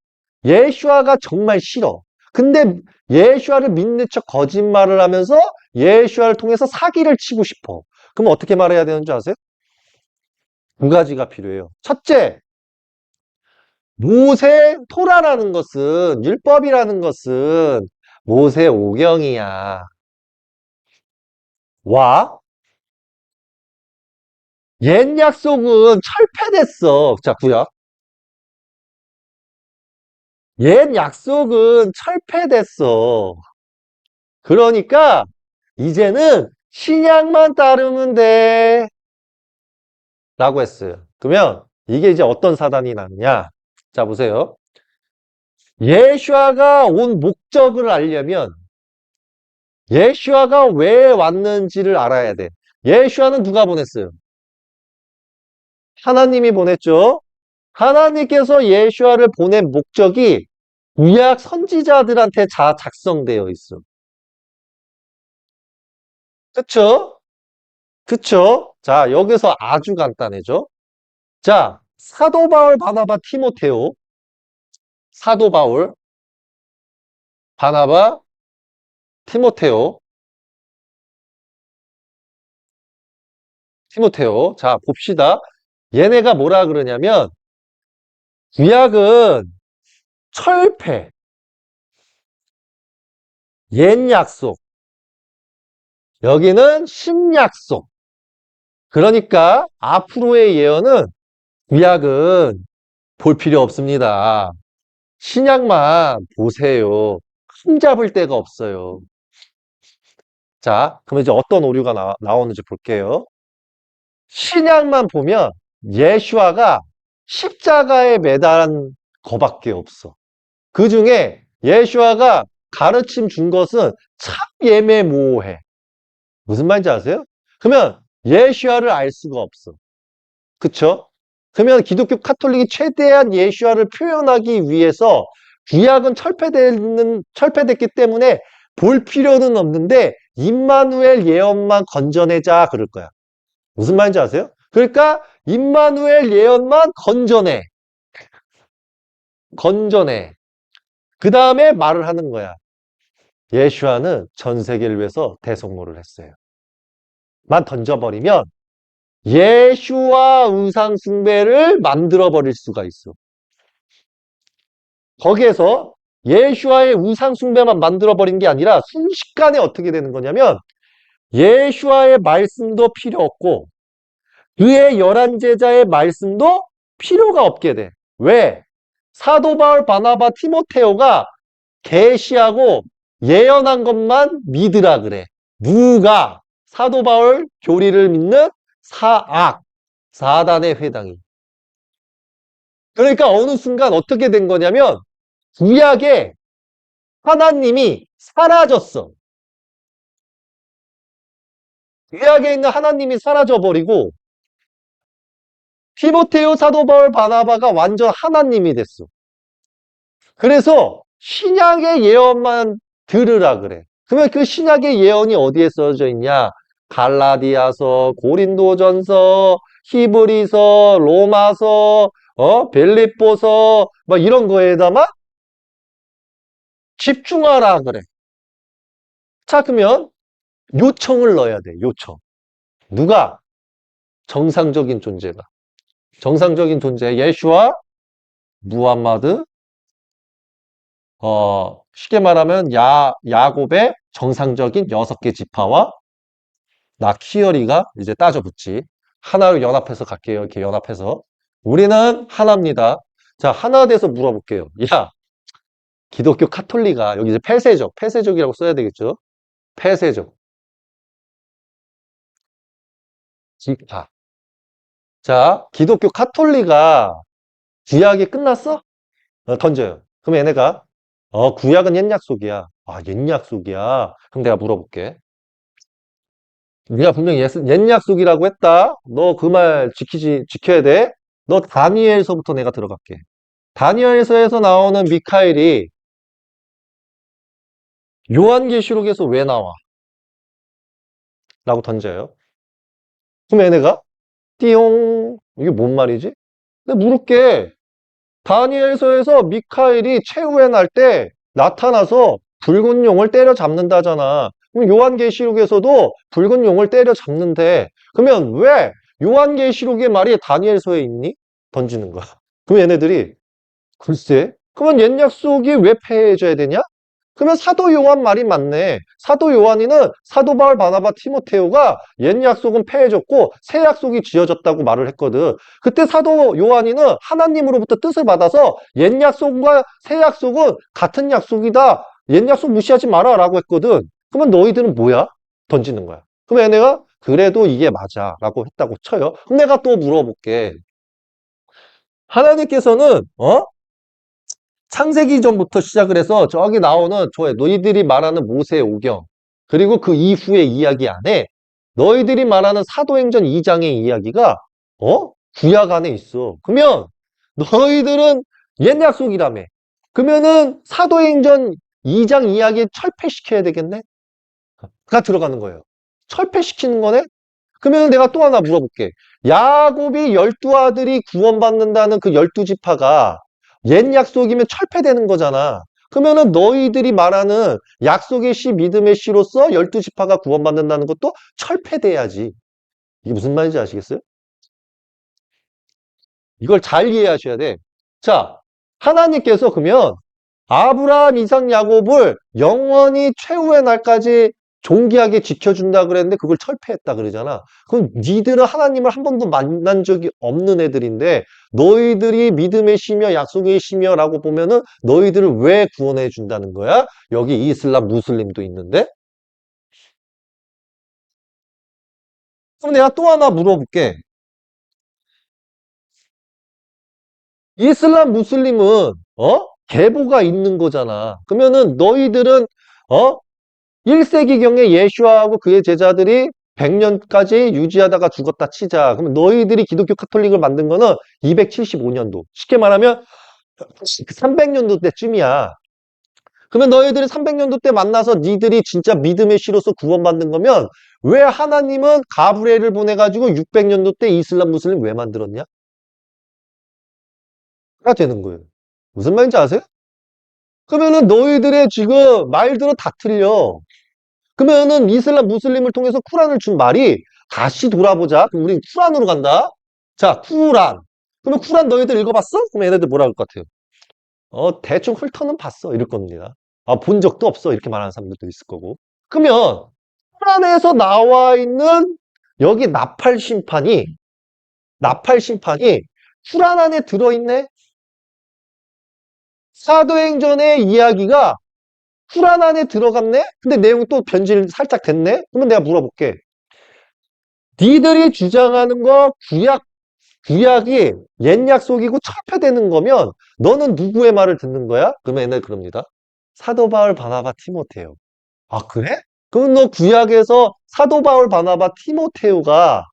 예슈아가 정말 싫어. 근데 예슈아를 믿는 척 거짓말을 하면서 예슈아를 통해서 사기를 치고 싶어. 그럼 어떻게 말해야 되는 줄 아세요? 두 가지가 필요해요. 첫째, 모세 토라라는 것은 율법이라는 것은 모세 오경이야. 와, 옛 약속은 철폐됐어. 자, 구약. 옛 약속은 철폐됐어. 그러니까 이제는 신약만 따르면 돼. 라고 했어요. 그러면 이게 이제 어떤 사단이 났냐? 자, 보세요. 예슈아가 온 목적을 알려면 예슈아가 왜 왔는지를 알아야 돼. 예슈아는 누가 보냈어요? 하나님이 보냈죠. 하나님께서 예슈아를 보낸 목적이 구약 선지자들한테 다 작성되어 있어. 그쵸? 그쵸? 자, 여기서 아주 간단해져. 자, 사도 바울, 바나바, 티모테오. 사도 바울, 바나바, 티모테오. 티모테오. 자, 봅시다. 얘네가 뭐라 그러냐면 구약은 철폐, 옛 약속. 여기는 신약속. 그러니까 앞으로의 예언은 구약은 볼 필요 없습니다. 신약만 보세요. 흠잡을 데가 없어요. 자, 그럼 이제 어떤 오류가 나오는지 볼게요. 신약만 보면 예슈아가 십자가에 매달은 거밖에 없어. 그 중에 예슈아가 가르침 준 것은 참 예매모호해. 무슨 말인지 아세요? 그러면 예슈아를 알 수가 없어. 그쵸? 그러면 기독교 카톨릭이 최대한 예슈아를 표현하기 위해서 구약은 철폐됐기 때문에 볼 필요는 없는데 임마누엘 예언만 건져내자 그럴 거야. 무슨 말인지 아세요? 그러니까 임마누엘 예언만 건져내. 건져내. 그 다음에 말을 하는 거야. 예슈아는 전 세계를 위해서 대속물을 했어요. 만 던져버리면 예슈아 우상 숭배를 만들어버릴 수가 있어. 거기에서 예슈아의 우상 숭배만 만들어버린 게 아니라 순식간에 어떻게 되는 거냐면 예슈아의 말씀도 필요 없고 그의 11제자의 말씀도 필요가 없게 돼. 왜? 사도 바울, 바나바, 티모테오가 계시하고 예언한 것만 믿으라 그래. 누가 사도 바울 교리를 믿는 사단의 회당이. 그러니까 어느 순간 어떻게 된 거냐면 구약에 하나님이 사라졌어. 구약에 있는 하나님이 사라져버리고 티모테오, 사도 바울, 바나바가 완전 하나님이 됐어. 그래서 신약의 예언만 들으라 그래. 그러면 그 신약의 예언이 어디에 써져 있냐? 갈라디아서, 고린도전서, 히브리서, 로마서, 빌립보서, 뭐 이런 거에다만 집중하라 그래. 자, 그러면 요청을 넣어야 돼, 요청. 누가? 정상적인 존재가. 정상적인 존재, 예슈와, 무함마드, 쉽게 말하면 야곱의 정상적인 6개 지파와 나 키어리가 이제 따져붙지. 하나로 연합해서 갈게요. 이렇게 연합해서. 우리는 하나입니다. 자, 하나 돼서 물어볼게요. 야, 기독교 카톨리가, 여기 이제 폐쇄적, 폐쇄적이라고 써야 되겠죠? 폐쇄적. 지파. 자, 기독교 카톨리가 구약이 끝났어? 던져요. 그럼 얘네가, 구약은 옛 약속이야. 아, 옛 약속이야. 그럼 내가 물어볼게. 네가 분명히 옛 약속이라고 했다. 너 그 말 지켜야 돼. 너 다니엘서부터 내가 들어갈게. 다니엘서에서 나오는 미카엘이 요한계시록에서 왜 나와? 라고 던져요. 그럼 얘네가 띠용 이게 뭔 말이지? 내가 물을게. 다니엘서에서 미카엘이 최후의 날 때 나타나서 붉은 용을 때려잡는다잖아. 그럼 요한계시록에서도 붉은 용을 때려잡는데 그러면 왜 요한계시록의 말이 다니엘서에 있니? 던지는 거야. 그럼 얘네들이 글쎄 그러면 옛 약속이 왜 폐해져야 되냐? 그러면 사도 요한 말이 맞네. 사도 요한이는 사도 바울 바나바 티모테오가 옛 약속은 폐해졌고 새 약속이 지어졌다고 말을 했거든. 그때 사도 요한이는 하나님으로부터 뜻을 받아서 옛 약속과 새 약속은 같은 약속이다. 옛 약속 무시하지 마라 라고 했거든. 그러면 너희들은 뭐야? 던지는 거야. 그럼 얘네가 그래도 이게 맞아 라고 했다고 쳐요. 그럼 내가 또 물어볼게. 하나님께서는 창세기 전부터 시작을 해서 저기 나오는 너희들이 말하는 모세 오경 그리고 그 이후의 이야기 안에 너희들이 말하는 사도행전 2장의 이야기가 구약 안에 있어. 그러면 너희들은 옛 약속이라며. 그러면은 사도행전 2장 이야기 철폐시켜야 되겠네? 가 들어가는 거예요. 철폐시키는 거네? 그러면 내가 또 하나 물어볼게. 야곱이 12아들이 구원받는다는 그 12지파가 옛 약속이면 철폐되는 거잖아. 그러면은 너희들이 말하는 약속의 씨, 믿음의 씨로서 12지파가 구원받는다는 것도 철폐돼야지. 이게 무슨 말인지 아시겠어요? 이걸 잘 이해하셔야 돼. 자, 하나님께서 그러면 아브라함, 이삭, 야곱을 영원히 최후의 날까지 존귀하게 지켜준다 그랬는데 그걸 철폐했다 그러잖아. 그럼 니들은 하나님을 한 번도 만난 적이 없는 애들인데 너희들이 믿음의 시며 약속의 시며라고 보면은 너희들을 왜 구원해 준다는 거야? 여기 이슬람, 무슬림도 있는데? 그럼 내가 또 하나 물어볼게. 이슬람, 무슬림은 계보가 있는 거잖아. 그러면은 너희들은 어? 1세기경에 예수하고 그의 제자들이 100년까지 유지하다가 죽었다 치자. 그러면 너희들이 기독교 카톨릭을 만든 거는 275년도. 쉽게 말하면 300년도 때쯤이야. 그러면 너희들이 300년도 때 만나서 니들이 진짜 믿음의 씨로서 구원받는 거면 왜 하나님은 가브리엘을 보내가지고 600년도 때 이슬람 무슬림 왜 만들었냐? 가 되는 거예요. 무슨 말인지 아세요? 그러면은 너희들의 지금 말들은 다 틀려. 그러면은 이슬람 무슬림을 통해서 쿠란을 준 말이 다시 돌아보자. 그럼 우린 쿠란으로 간다. 자, 쿠란. 그러면 쿠란 너희들 읽어봤어? 그럼 얘네들 뭐라 그럴 것 같아요? 대충 훑어는 봤어. 이럴 겁니다. 아, 본 적도 없어. 이렇게 말하는 사람들도 있을 거고. 그러면 쿠란에서 나와 있는 여기 나팔 심판이 쿠란 안에 들어있네? 사도행전의 이야기가 쿠란 안에 들어갔네? 근데 내용이 또 변질 살짝 됐네? 그러면 내가 물어볼게. 니들이 주장하는 거 구약이 옛 약속이고 철폐되는 거면 너는 누구의 말을 듣는 거야? 그러면 얘네 그럽니다. 사도 바울, 바나바, 티모테오. 아, 그래? 그럼 너 구약에서 사도 바울, 바나바, 티모테오가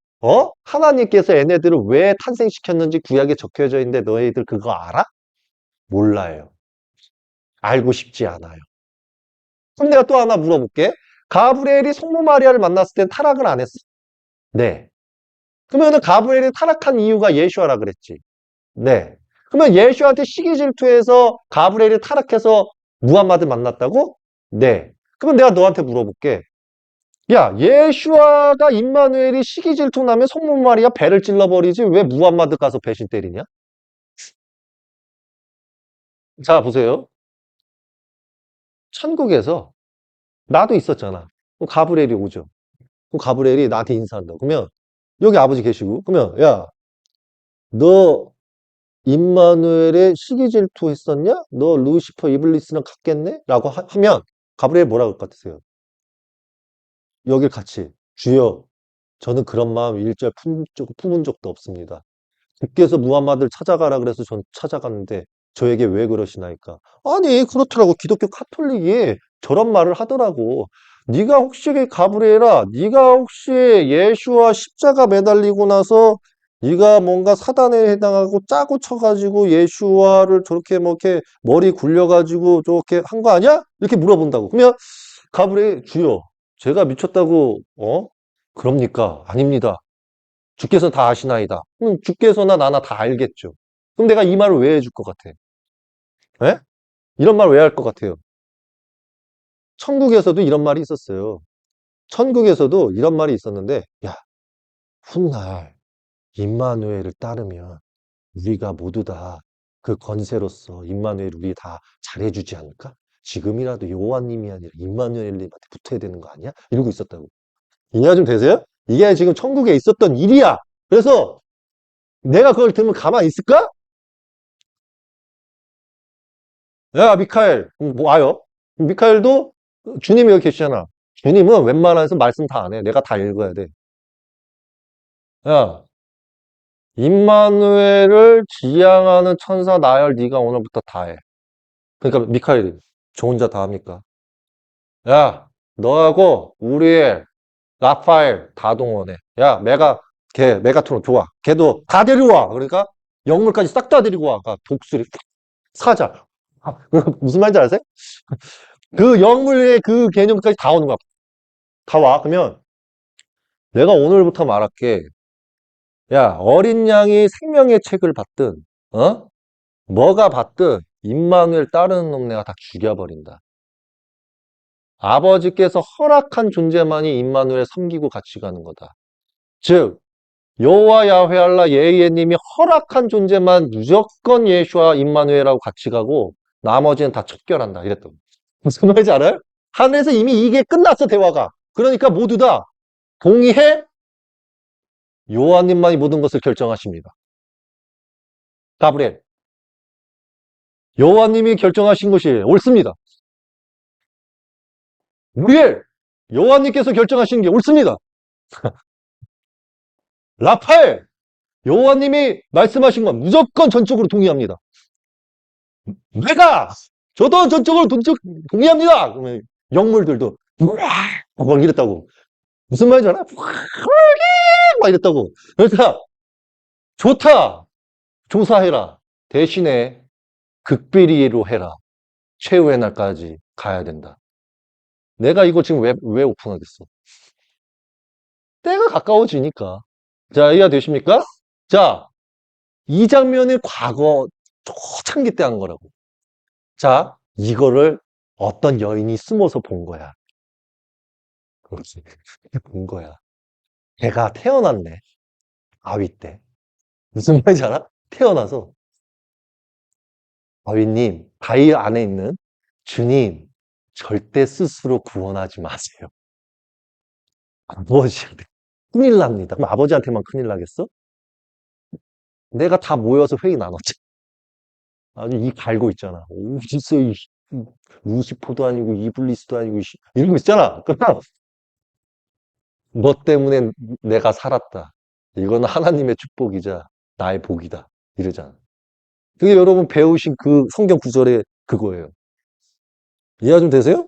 하나님께서 얘네들을 왜 탄생시켰는지 구약에 적혀져 있는데 너희들 그거 알아? 몰라요. 알고 싶지 않아요. 그럼 내가 또 하나 물어볼게. 가브리엘이 성모 마리아를 만났을 땐 타락을 안 했어? 네. 그러면은 가브리엘이 타락한 이유가 예수아라 그랬지. 네. 그러면 예수한테 시기 질투해서 가브리엘이 타락해서 무함마드 만났다고? 네. 그러면 내가 너한테 물어볼게. 야, 예슈아가 임마누엘이 시기 질투나면 성문 말이야 배를 찔러버리지 왜 무함마드 가서 배신 때리냐? 자, 보세요. 천국에서 나도 있었잖아. 그럼 가브리엘이 오죠. 그럼 가브리엘이 나한테 인사한다. 그러면 여기 아버지 계시고 그러면 야, 너 임마누엘의 시기 질투했었냐? 너 루시퍼 이블리스랑 같겠네? 라고 하면 가브리엘 뭐라 그럴 것 같으세요? 여길 같이 주여 저는 그런 마음 일절 품은 적도 없습니다. 주께서 무함마드를 찾아가라 그래서 전 찾아갔는데 저에게 왜 그러시나이까? 아니 그렇더라고. 기독교 카톨릭이 저런 말을 하더라고. 네가 혹시 가브리엘아, 네가 혹시 예수와 십자가 매달리고 나서 네가 뭔가 사단에 해당하고 짜고 쳐가지고 예수와를 저렇게 뭐 이렇게 머리 굴려가지고 저렇게 한 거 아니야? 이렇게 물어본다고. 그러면 가브리엘 주여, 제가 미쳤다고 그럽니까? 아닙니다. 주께서 다 아시나이다. 그럼 주께서나 나나 다 알겠죠. 그럼 내가 이 말을 왜 해줄 것 같아? 예? 이런 말 왜 할 것 같아요? 천국에서도 이런 말이 있었어요. 천국에서도 이런 말이 있었는데, 야, 훗날 임마누엘을 따르면 우리가 모두 다 그 권세로서 임마누엘 우리 다 잘해주지 않을까? 지금이라도 여호와님이 아니라 임마누엘님한테 붙어야 되는 거 아니야? 이러고 있었다고. 이해가 좀 되세요? 이게 지금 천국에 있었던 일이야. 그래서 내가 그걸 들으면 가만히 있을까? 야, 미카엘, 뭐 와요? 미카엘도 주님이 여기 계시잖아. 주님은 웬만해서 말씀 다 안 해. 내가 다 읽어야 돼. 야, 임마누엘을 지향하는 천사 나열 네가 오늘부터 다 해. 그러니까 미카엘이 저 혼자 다 합니까? 야, 너하고 우리의 라파엘 다 동원해. 야, 메가트론 좋아. 걔도 다 데려와. 그러니까 영물까지 싹 다 데리고 와. 그러니까 독수리 사자. 아, 무슨 말인지 아세요? 그 영물의 그 개념까지 다 오는 거야. 다 와. 그러면 내가 오늘부터 말할게. 야, 어린 양이 생명의 책을 받든, 뭐가 받든, 임마누엘 따르는 놈 내가 다 죽여버린다. 아버지께서 허락한 존재만이 임마누엘 섬기고 같이 가는 거다. 즉, 여호와 야훼 알라 예히예님이 허락한 존재만 무조건 예수와 임마누엘하고 같이 가고, 나머지는 다 척결한다. 이랬던. 무슨 말인지 알아요? 하늘에서 이미 이게 끝났어, 대화가. 그러니까 모두 다 동의해? 요한님만이 모든 것을 결정하십니다. 가브리엘. 여호와님이 결정하신 것이 옳습니다. 우리엘, 여호와님께서 결정하신 게 옳습니다. 라파엘, 여호와님이 말씀하신 건 무조건 전적으로 동의합니다. 내가 저도 전적으로 동의합니다. 그러면 영물들도 막 이랬다고. 무슨 말인지 알아? 막 이랬다고. 그러니까 좋다. 조사해라. 대신에 극비리로 해라. 최후의 날까지 가야 된다. 내가 이거 지금 왜 오픈하겠어? 때가 가까워지니까. 자, 이해가 되십니까? 자, 이 장면이 과거 초창기 때 한 거라고. 자, 이거를 어떤 여인이 숨어서 본 거야. 그렇지. 본 거야. 걔가 태어났네. 아위 때. 무슨 말인지 알아? 태어나서 아위님, 바위 안에 있는 주님, 절대 스스로 구원하지 마세요. 아버지한테 큰일 납니다. 그럼 아버지한테만 큰일 나겠어? 내가 다 모여서 회의 나눴지. 아주 이 갈고 있잖아. 오, 진짜 루시포도 아니고 이블리스도 아니고 이러고 있잖아. 그럼 너 때문에 내가 살았다. 이거는 하나님의 축복이자 나의 복이다. 이러잖아. 그게 여러분 배우신 그 성경 구절의 그거예요. 이해가 좀 되세요?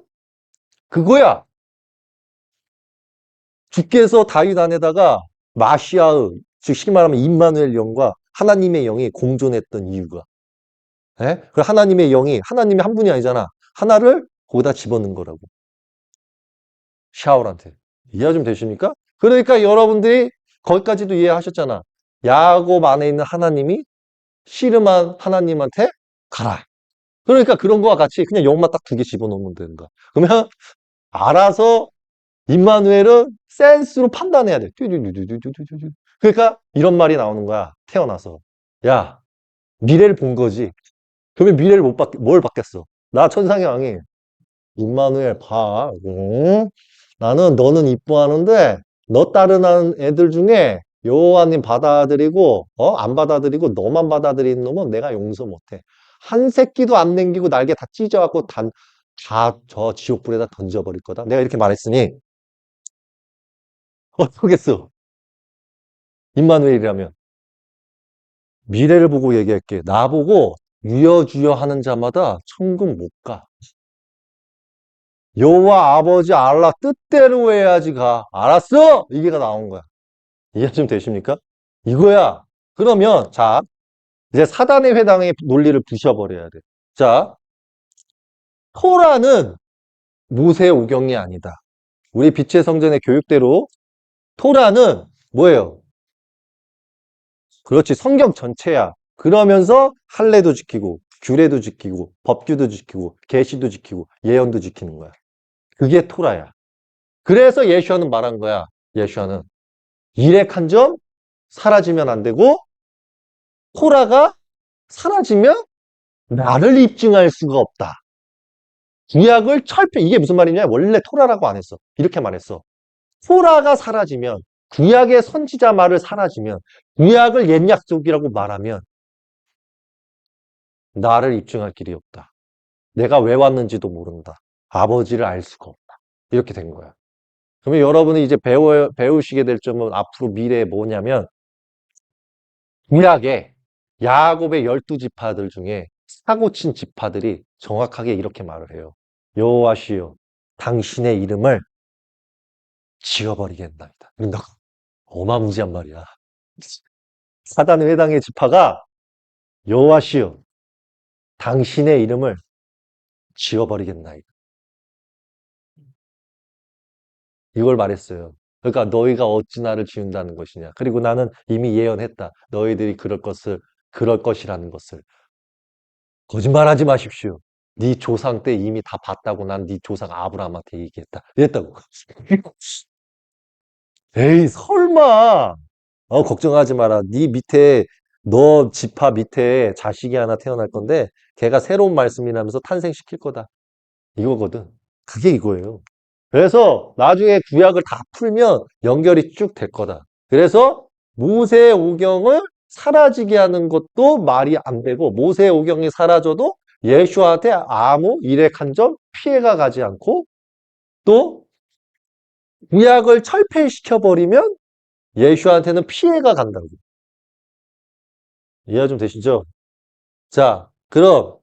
그거야. 주께서 다윗 안에다가 마시아의, 즉 쉽게 말하면 임마누엘 영과 하나님의 영이 공존했던 이유가. 예? 그 하나님의 영이 하나님이 한 분이 아니잖아. 하나를 거기다 집어넣은 거라고. 샤울한테. 이해가 좀 되십니까? 그러니까 여러분들이 거기까지도 이해하셨잖아. 야곱 안에 있는 하나님이 씨름한 하나님한테 가라. 그러니까 그런 거와 같이 그냥 영만 딱 두 개 집어넣으면 되는 거야. 그러면 알아서 임마누엘은 센스로 판단해야 돼. 뚜두두두두두두두. 그러니까 이런 말이 나오는 거야. 태어나서. 야, 미래를 본 거지. 그러면 미래를 뭘 봤겠어? 나 천상의 왕이 임마누엘 봐. 응? 나는 너는 이뻐하는데 너 따르는 애들 중에 여호와님 받아들이고 안 받아들이고 너만 받아들이는 놈은 내가 용서 못해. 한 새끼도 안 남기고 날개 다 찢어갖고 다 저 지옥불에다 던져버릴 거다. 내가 이렇게 말했으니 어떻겠어? 임마누엘이라면 미래를 보고 얘기할게. 나보고 유여주여 하는 자마다 천국 못 가. 여호와 아버지 알라 뜻대로 해야지 가. 알았어? 이게가 나온 거야. 이해 좀 되십니까? 이거야. 그러면 자 이제 사단의 회당의 논리를 부셔버려야 돼. 자, 토라는 모세 오경이 아니다. 우리 빛의 성전의 교육대로 토라는 뭐예요? 그렇지, 성경 전체야. 그러면서 할례도 지키고 규례도 지키고 법규도 지키고 계시도 지키고 예언도 지키는 거야. 그게 토라야. 그래서 예수와는 말한 거야. 예수와는 일액 한 점 사라지면 안 되고 토라가 사라지면 나를 입증할 수가 없다. 구약을 이게 무슨 말이냐? 원래 토라라고 안 했어. 이렇게 말했어. 토라가 사라지면 구약의 선지자 말을 사라지면 구약을 옛 약속이라고 말하면 나를 입증할 길이 없다. 내가 왜 왔는지도 모른다. 아버지를 알 수가 없다. 이렇게 된 거야. 그러면 여러분이 이제 배우시게 될 점은 앞으로 미래에 뭐냐면 구약에 야곱의 12지파들 중에 사고 친 지파들이 정확하게 이렇게 말을 해요. 여호와시여 당신의 이름을 지워버리겠나이다. 이런다고. 어마무지한 말이야. 사단의 회당의 지파가 여호와시여 당신의 이름을 지워버리겠나이다. 이걸 말했어요. 그러니까 너희가 어찌 나를 지운다는 것이냐. 그리고 나는 이미 예언했다. 너희들이 그럴 것이라는 것을. 거짓말하지 마십시오. 네 조상 때 이미 다 봤다고 난 네 조상 아브라함한테 얘기했다. 이랬다고. 에이, 설마. 걱정하지 마라. 네 밑에 너 지파 밑에 자식이 하나 태어날 건데 걔가 새로운 말씀이라면서 탄생시킬 거다. 이거거든. 그게 이거예요. 그래서 나중에 구약을 다 풀면 연결이 쭉 될 거다. 그래서 모세 오경을 사라지게 하는 것도 말이 안 되고 모세 오경이 사라져도 예수한테 아무 일액 한 점 피해가 가지 않고 또 구약을 철폐시켜 버리면 예수한테는 피해가 간다고. 이해 좀 되시죠? 자, 그럼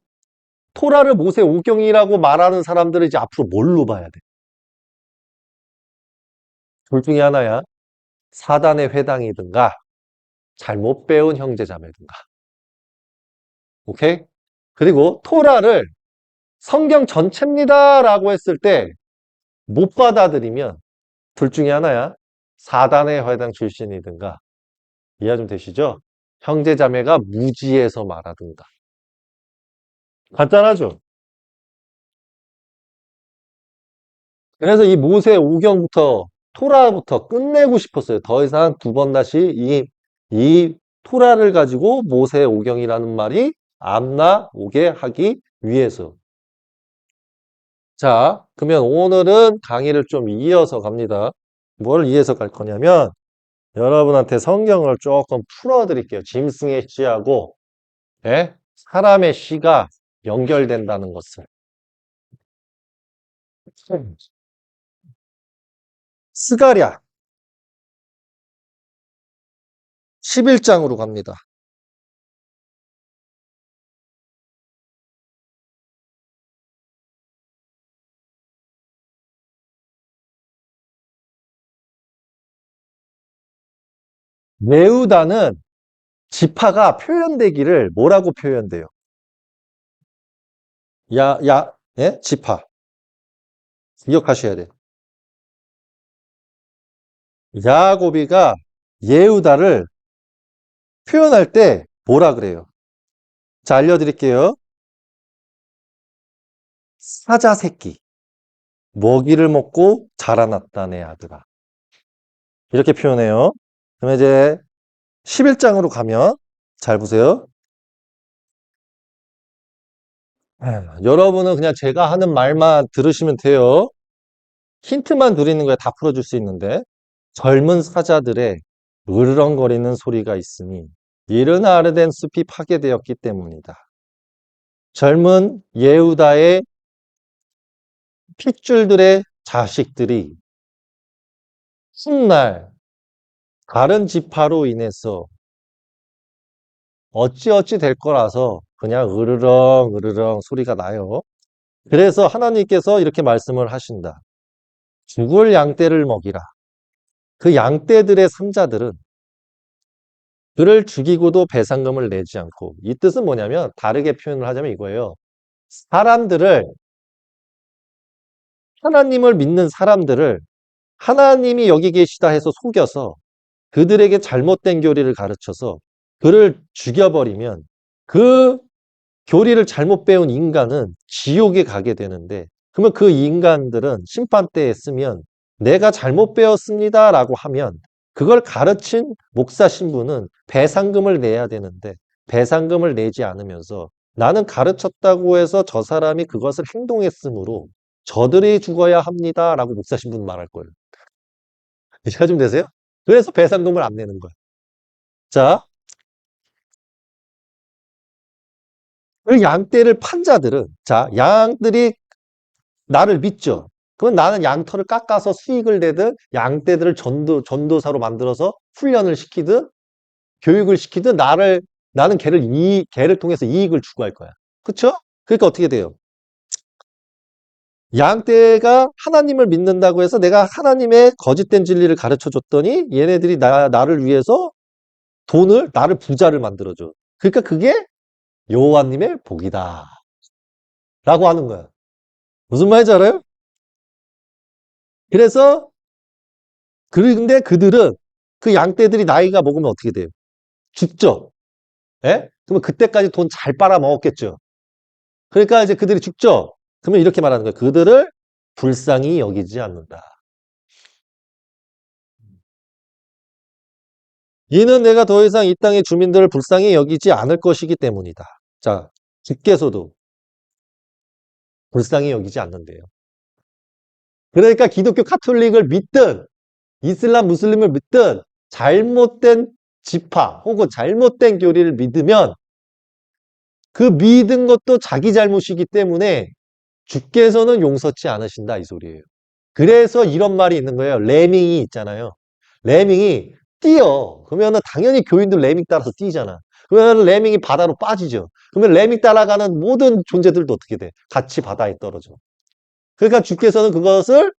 토라를 모세 오경이라고 말하는 사람들은 이제 앞으로 뭘로 봐야 돼? 둘 중에 하나야. 사단의 회당이든가 잘못 배운 형제자매든가. 오케이? 그리고 토라를 성경 전체입니다라고 했을 때 못 받아들이면 둘 중에 하나야. 사단의 회당 출신이든가. 이해 좀 되시죠? 형제자매가 무지해서 말하든가. 간단하죠? 그래서 이 모세 오경부터 토라부터 끝내고 싶었어요. 더 이상 두 번 다시 이 토라를 가지고 모세 오경이라는 말이 안 나오게 하기 위해서. 자, 그러면 오늘은 강의를 좀 이어서 갑니다. 뭘 이어서 갈 거냐면 여러분한테 성경을 조금 풀어드릴게요. 짐승의 씨하고 예? 사람의 씨가 연결된다는 것을. 스가랴 11장으로 갑니다. 메우다는 지파가 표현되기를 뭐라고 표현돼요? 예? 지파. 기억하셔야 돼요. 야고비가 예후다를 표현할 때 뭐라 그래요? 자, 알려드릴게요. 사자 새끼. 먹이를 먹고 자라났다, 내 아들아. 이렇게 표현해요. 그러면 이제 11장으로 가면, 잘 보세요. 여러분은 그냥 제가 하는 말만 들으시면 돼요. 힌트만 드리는 거에 다 풀어줄 수 있는데, 젊은 사자들의 으르렁거리는 소리가 있으니 이른 아르덴 숲이 파괴되었기 때문이다. 젊은 예후다의 핏줄들의 자식들이 훗날 다른 지파로 인해서 어찌어찌 될 거라서 그냥 으르렁 으르렁 소리가 나요. 그래서 하나님께서 이렇게 말씀을 하신다. 죽을 양떼를 먹이라. 그 양떼들의 삼자들은 그를 죽이고도 배상금을 내지 않고, 이 뜻은 뭐냐면 다르게 표현을 하자면 이거예요. 사람들을, 하나님을 믿는 사람들을 하나님이 여기 계시다 해서 속여서 그들에게 잘못된 교리를 가르쳐서 그를 죽여버리면 그 교리를 잘못 배운 인간은 지옥에 가게 되는데, 그러면 그 인간들은 심판대에 쓰면 내가 잘못 배웠습니다라고 하면 그걸 가르친 목사 신부는 배상금을 내야 되는데, 배상금을 내지 않으면서 나는 가르쳤다고 해서 저 사람이 그것을 행동했으므로 저들이 죽어야 합니다라고 목사 신부는 말할 거예요. 이해가 좀 되세요? 그래서 배상금을 안 내는 거예요. 자, 그 양떼를 판 자들은, 자, 양들이 나를 믿죠. 그럼 나는 양털을 깎아서 수익을 내든 양떼들을 전도사로 만들어서 훈련을 시키든 교육을 시키든 나는 걔를 통해서 이익을 추구할 거야. 그쵸? 그러니까 어떻게 돼요? 양떼가 하나님을 믿는다고 해서 내가 하나님의 거짓된 진리를 가르쳐 줬더니 얘네들이 나를 위해서 나를 부자를 만들어줘. 그러니까 그게 여호와님의 복이다. 라고 하는 거야. 무슨 말인지 알아요? 그래서 근데 그들은 그 양떼들이 나이가 먹으면 어떻게 돼요? 죽죠. 예? 그러면 그때까지 돈 잘 빨아먹었겠죠. 그러니까 이제 그들이 죽죠. 그러면 이렇게 말하는 거예요. 그들을 불쌍히 여기지 않는다. 이는 내가 더 이상 이 땅의 주민들을 불쌍히 여기지 않을 것이기 때문이다. 자, 주께서도 불쌍히 여기지 않는데요. 그러니까 기독교 카톨릭을 믿든 이슬람 무슬림을 믿든 잘못된 지파 혹은 잘못된 교리를 믿으면 그 믿은 것도 자기 잘못이기 때문에 주께서는 용서치 않으신다 이 소리예요. 그래서 이런 말이 있는 거예요. 레밍이 있잖아요. 레밍이 뛰어. 그러면 당연히 교인들 레밍 따라서 뛰잖아. 그러면 레밍이 바다로 빠지죠. 그러면 레밍 따라가는 모든 존재들도 어떻게 돼? 같이 바다에 떨어져. 그러니까 주께서는 그것을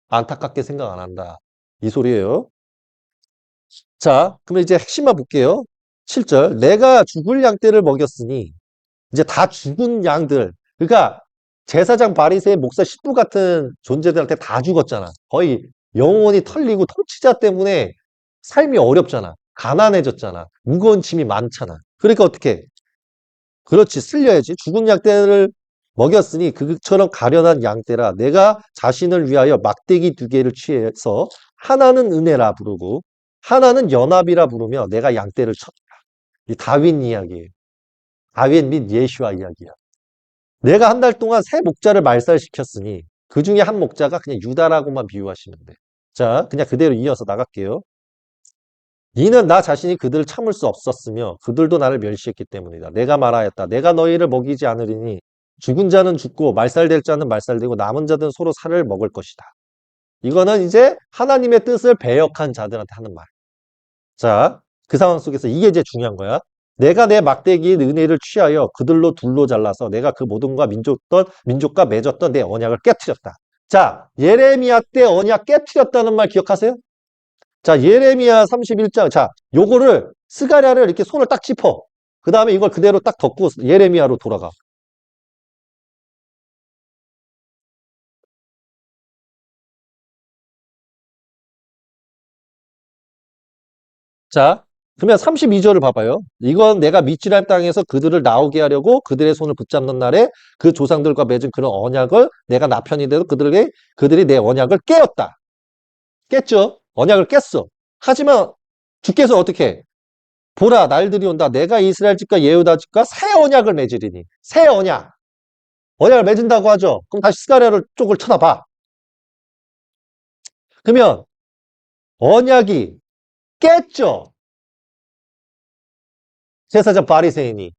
안타깝게 생각 안 한다. 이 소리예요. 자, 그러면 이제 핵심만 볼게요. 7절. 내가 죽을 양떼를 먹였으니 이제 다 죽은 양들. 그러니까 제사장 바리새인 목사 십부 같은 존재들한테 다 죽었잖아. 거의 영혼이 털리고 통치자 때문에 삶이 어렵잖아. 가난해졌잖아. 무거운 짐이 많잖아. 그러니까 어떻게? 그렇지. 쓸려야지. 죽은 양떼를 먹였으니 그처럼 가련한 양떼라 내가 자신을 위하여 막대기 2개를 취해서 하나는 은혜라 부르고 하나는 연합이라 부르며 내가 양떼를 쳤다. 이 다윈 이야기예요. 다윈 및 예슈아 이야기야. 내가 한 달 동안 세 목자를 말살시켰으니 그 중에 한 목자가 그냥 유다라고만 비유하시면 돼. 자, 그냥 그대로 이어서 나갈게요. 이는 나 자신이 그들을 참을 수 없었으며 그들도 나를 멸시했기 때문이다. 내가 말하였다. 내가 너희를 먹이지 않으리니 죽은 자는 죽고 말살될 자는 말살되고 남은 자들은 서로 살을 먹을 것이다. 이거는 이제 하나님의 뜻을 배역한 자들한테 하는 말. 자, 그 상황 속에서 이게 이제 중요한 거야. 내가 내 막대기의 은혜를 취하여 그들로 둘로 잘라서 내가 그 모든과 민족과 맺었던 내 언약을 깨뜨렸다. 자, 예레미야 때 언약 깨뜨렸다는 말 기억하세요? 자, 예레미야 31장. 자, 요거를 스가랴를 이렇게 손을 딱 짚어. 그 다음에 이걸 그대로 딱 덮고 예레미야로 돌아가. 자, 그러면 32절을 봐봐요. 이건 내가 미츠라임 땅에서 그들을 나오게 하려고 그들의 손을 붙잡는 날에 그 조상들과 맺은 그런 언약을 내가 나 편이 되도 그들이 내 언약을 깨었다. 깼죠? 언약을 깼어. 하지만 주께서 어떻게 해? 보라 날들이 온다. 내가 이스라엘 집과 예후다 집과 새 언약을 맺으리니. 새 언약. 언약을 맺은다고 하죠. 그럼 다시 스가랴를 쪽을 쳐다봐. 그러면 언약이 깼죠. 제사장 바리새인이.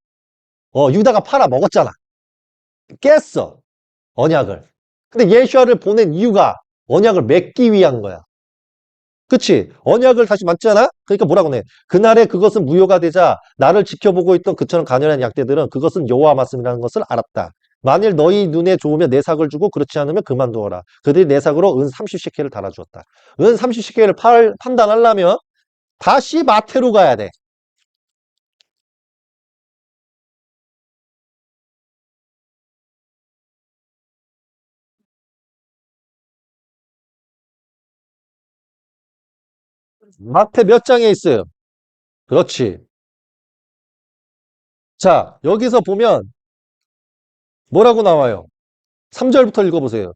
유다가 팔아 먹었잖아. 깼어. 언약을. 근데 예수아를 보낸 이유가 언약을 맺기 위한 거야. 그치? 언약을 다시 맞잖아? 그러니까 뭐라고 해? 그날에 그것은 무효가 되자 나를 지켜보고 있던 그처럼 가련한 약대들은 그것은 여호와 말씀이라는 것을 알았다. 만일 너희 눈에 좋으면 내 삭을 주고 그렇지 않으면 그만두어라. 그들이 내 삭으로 은 30시켈을 달아주었다. 은 30시켈을 판단하려면 다시 마태로 가야 돼. 마태 몇 장에 있어요? 그렇지. 자, 여기서 보면 뭐라고 나와요? 3절부터 읽어보세요.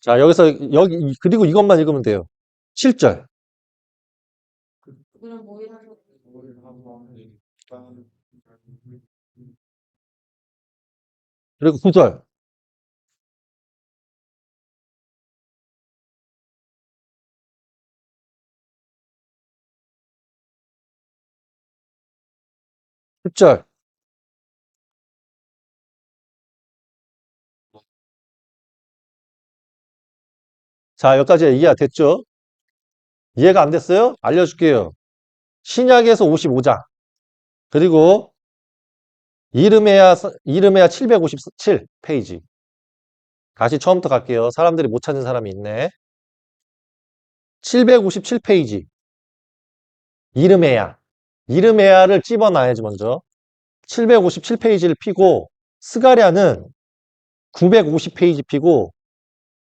자, 그리고 이것만 읽으면 돼요. 7절. 그리고 9절. 10절. 자, 여기까지 이해가 됐죠? 이해가 안 됐어요? 알려줄게요. 신약에서 55장. 그리고 이름해야 757 페이지. 다시 처음부터 갈게요. 사람들이 못 찾는 사람이 있네. 757 페이지. 이름해야. 이름해야를 집어놔야지 먼저. 757 페이지를 피고 스가랴는 950 페이지 피고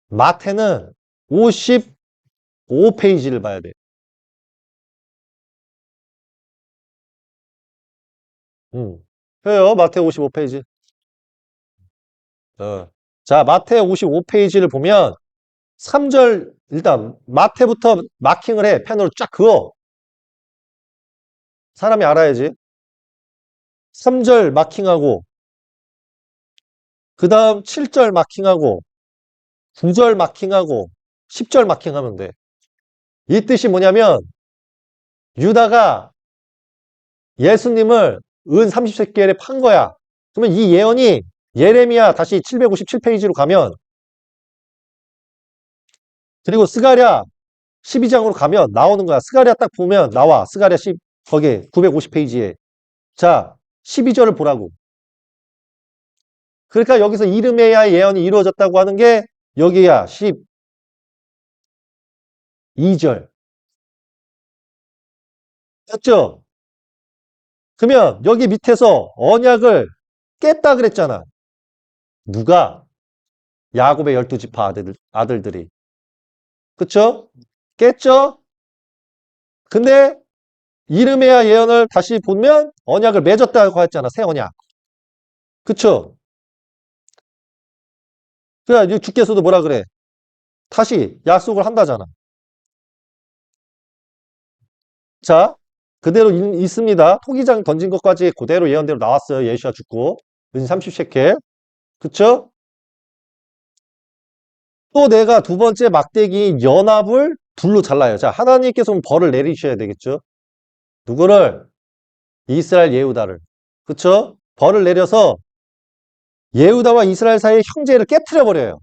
마태는 55 페이지를 봐야 돼. 펴요. 마태 55 페이지. 자, 마태 55 페이지를 보면 3절 일단 마태부터 마킹을 해. 펜으로 쫙 그어. 사람이 알아야지. 3절 마킹하고 그 다음 7절 마킹하고 9절 마킹하고 10절 마킹하면 돼. 이 뜻이 뭐냐면 유다가 예수님을 은 30세겔에 판 거야. 그러면 이 예언이 예레미야 다시 757 페이지로 가면 그리고 스가랴 12장으로 가면 나오는 거야. 스가랴 딱 보면 나와. 스가랴 10 거기 950 페이지에. 자, 12절을 보라고. 그러니까 여기서 이름에야 예언이 이루어졌다고 하는 게 여기야 12절. 됐죠? 그러면 여기 밑에서 언약을 깼다 그랬잖아. 누가? 야곱의 12지파 아들들이. 그쵸? 깼죠? 근데 이름에야 예언을 다시 보면 언약을 맺었다고 했잖아. 새 언약. 그쵸? 그래, 주께서도 뭐라 그래? 다시 약속을 한다잖아. 자, 그대로 있습니다. 토기장 던진 것까지 그대로 예언대로 나왔어요. 예수가 죽고. 은 30세켈. 그쵸? 또 내가 두 번째 막대기 연합을 둘로 잘라요. 자, 하나님께서 벌을 내리셔야 되겠죠? 누구를? 이스라엘 예후다를. 그쵸? 벌을 내려서 예후다와 이스라엘 사이의 형제를 깨트려 버려요.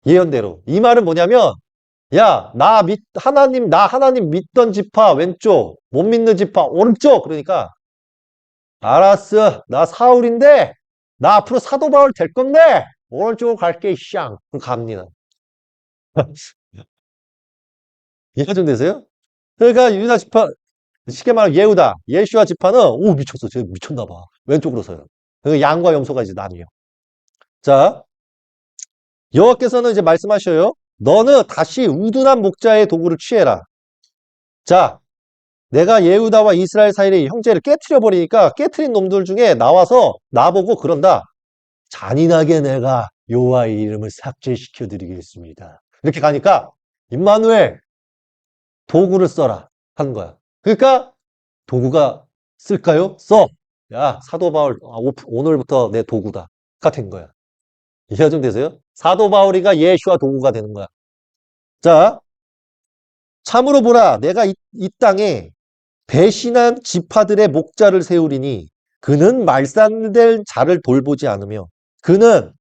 예언대로. 이 말은 뭐냐면, 야, 나 하나님 믿던 지파 왼쪽, 못 믿는 지파 오른쪽. 그러니까, 알았어. 나 사울인데, 나 앞으로 사도 바울 될 건데, 오른쪽으로 갈게, 샹. 그럼 갑니다. 이해가 좀 되세요? 그러니까 유다 지파, 쉽게 말하면 예후다, 예슈아 지파는 오 미쳤어. 쟤 미쳤나 봐. 왼쪽으로 서요. 그 양과 염소가 이제 나뉘어. 자, 여호와께서는 이제 말씀하셔요. 너는 다시 우둔한 목자의 도구를 취해라. 자, 내가 예후다와 이스라엘 사이의 형제를 깨트려 버리니까 깨트린 놈들 중에 나와서 나보고 그런다. 잔인하게 내가 여호와의 이름을 삭제시켜 드리겠습니다. 이렇게 가니까 임마누엘 도구를 써라 하는 거야. 그러니까 도구가 쓸까요? 써. 야, 사도 바울 오늘부터 내 도구다. 가 된 거야. 이해가 좀 되세요? 사도 바울이가 예수와 도구가 되는 거야. 자, 참으로 보라. 내가 이 땅에 배신한 지파들의 목자를 세우리니 그는 말살될 자를 돌보지 않으며 그는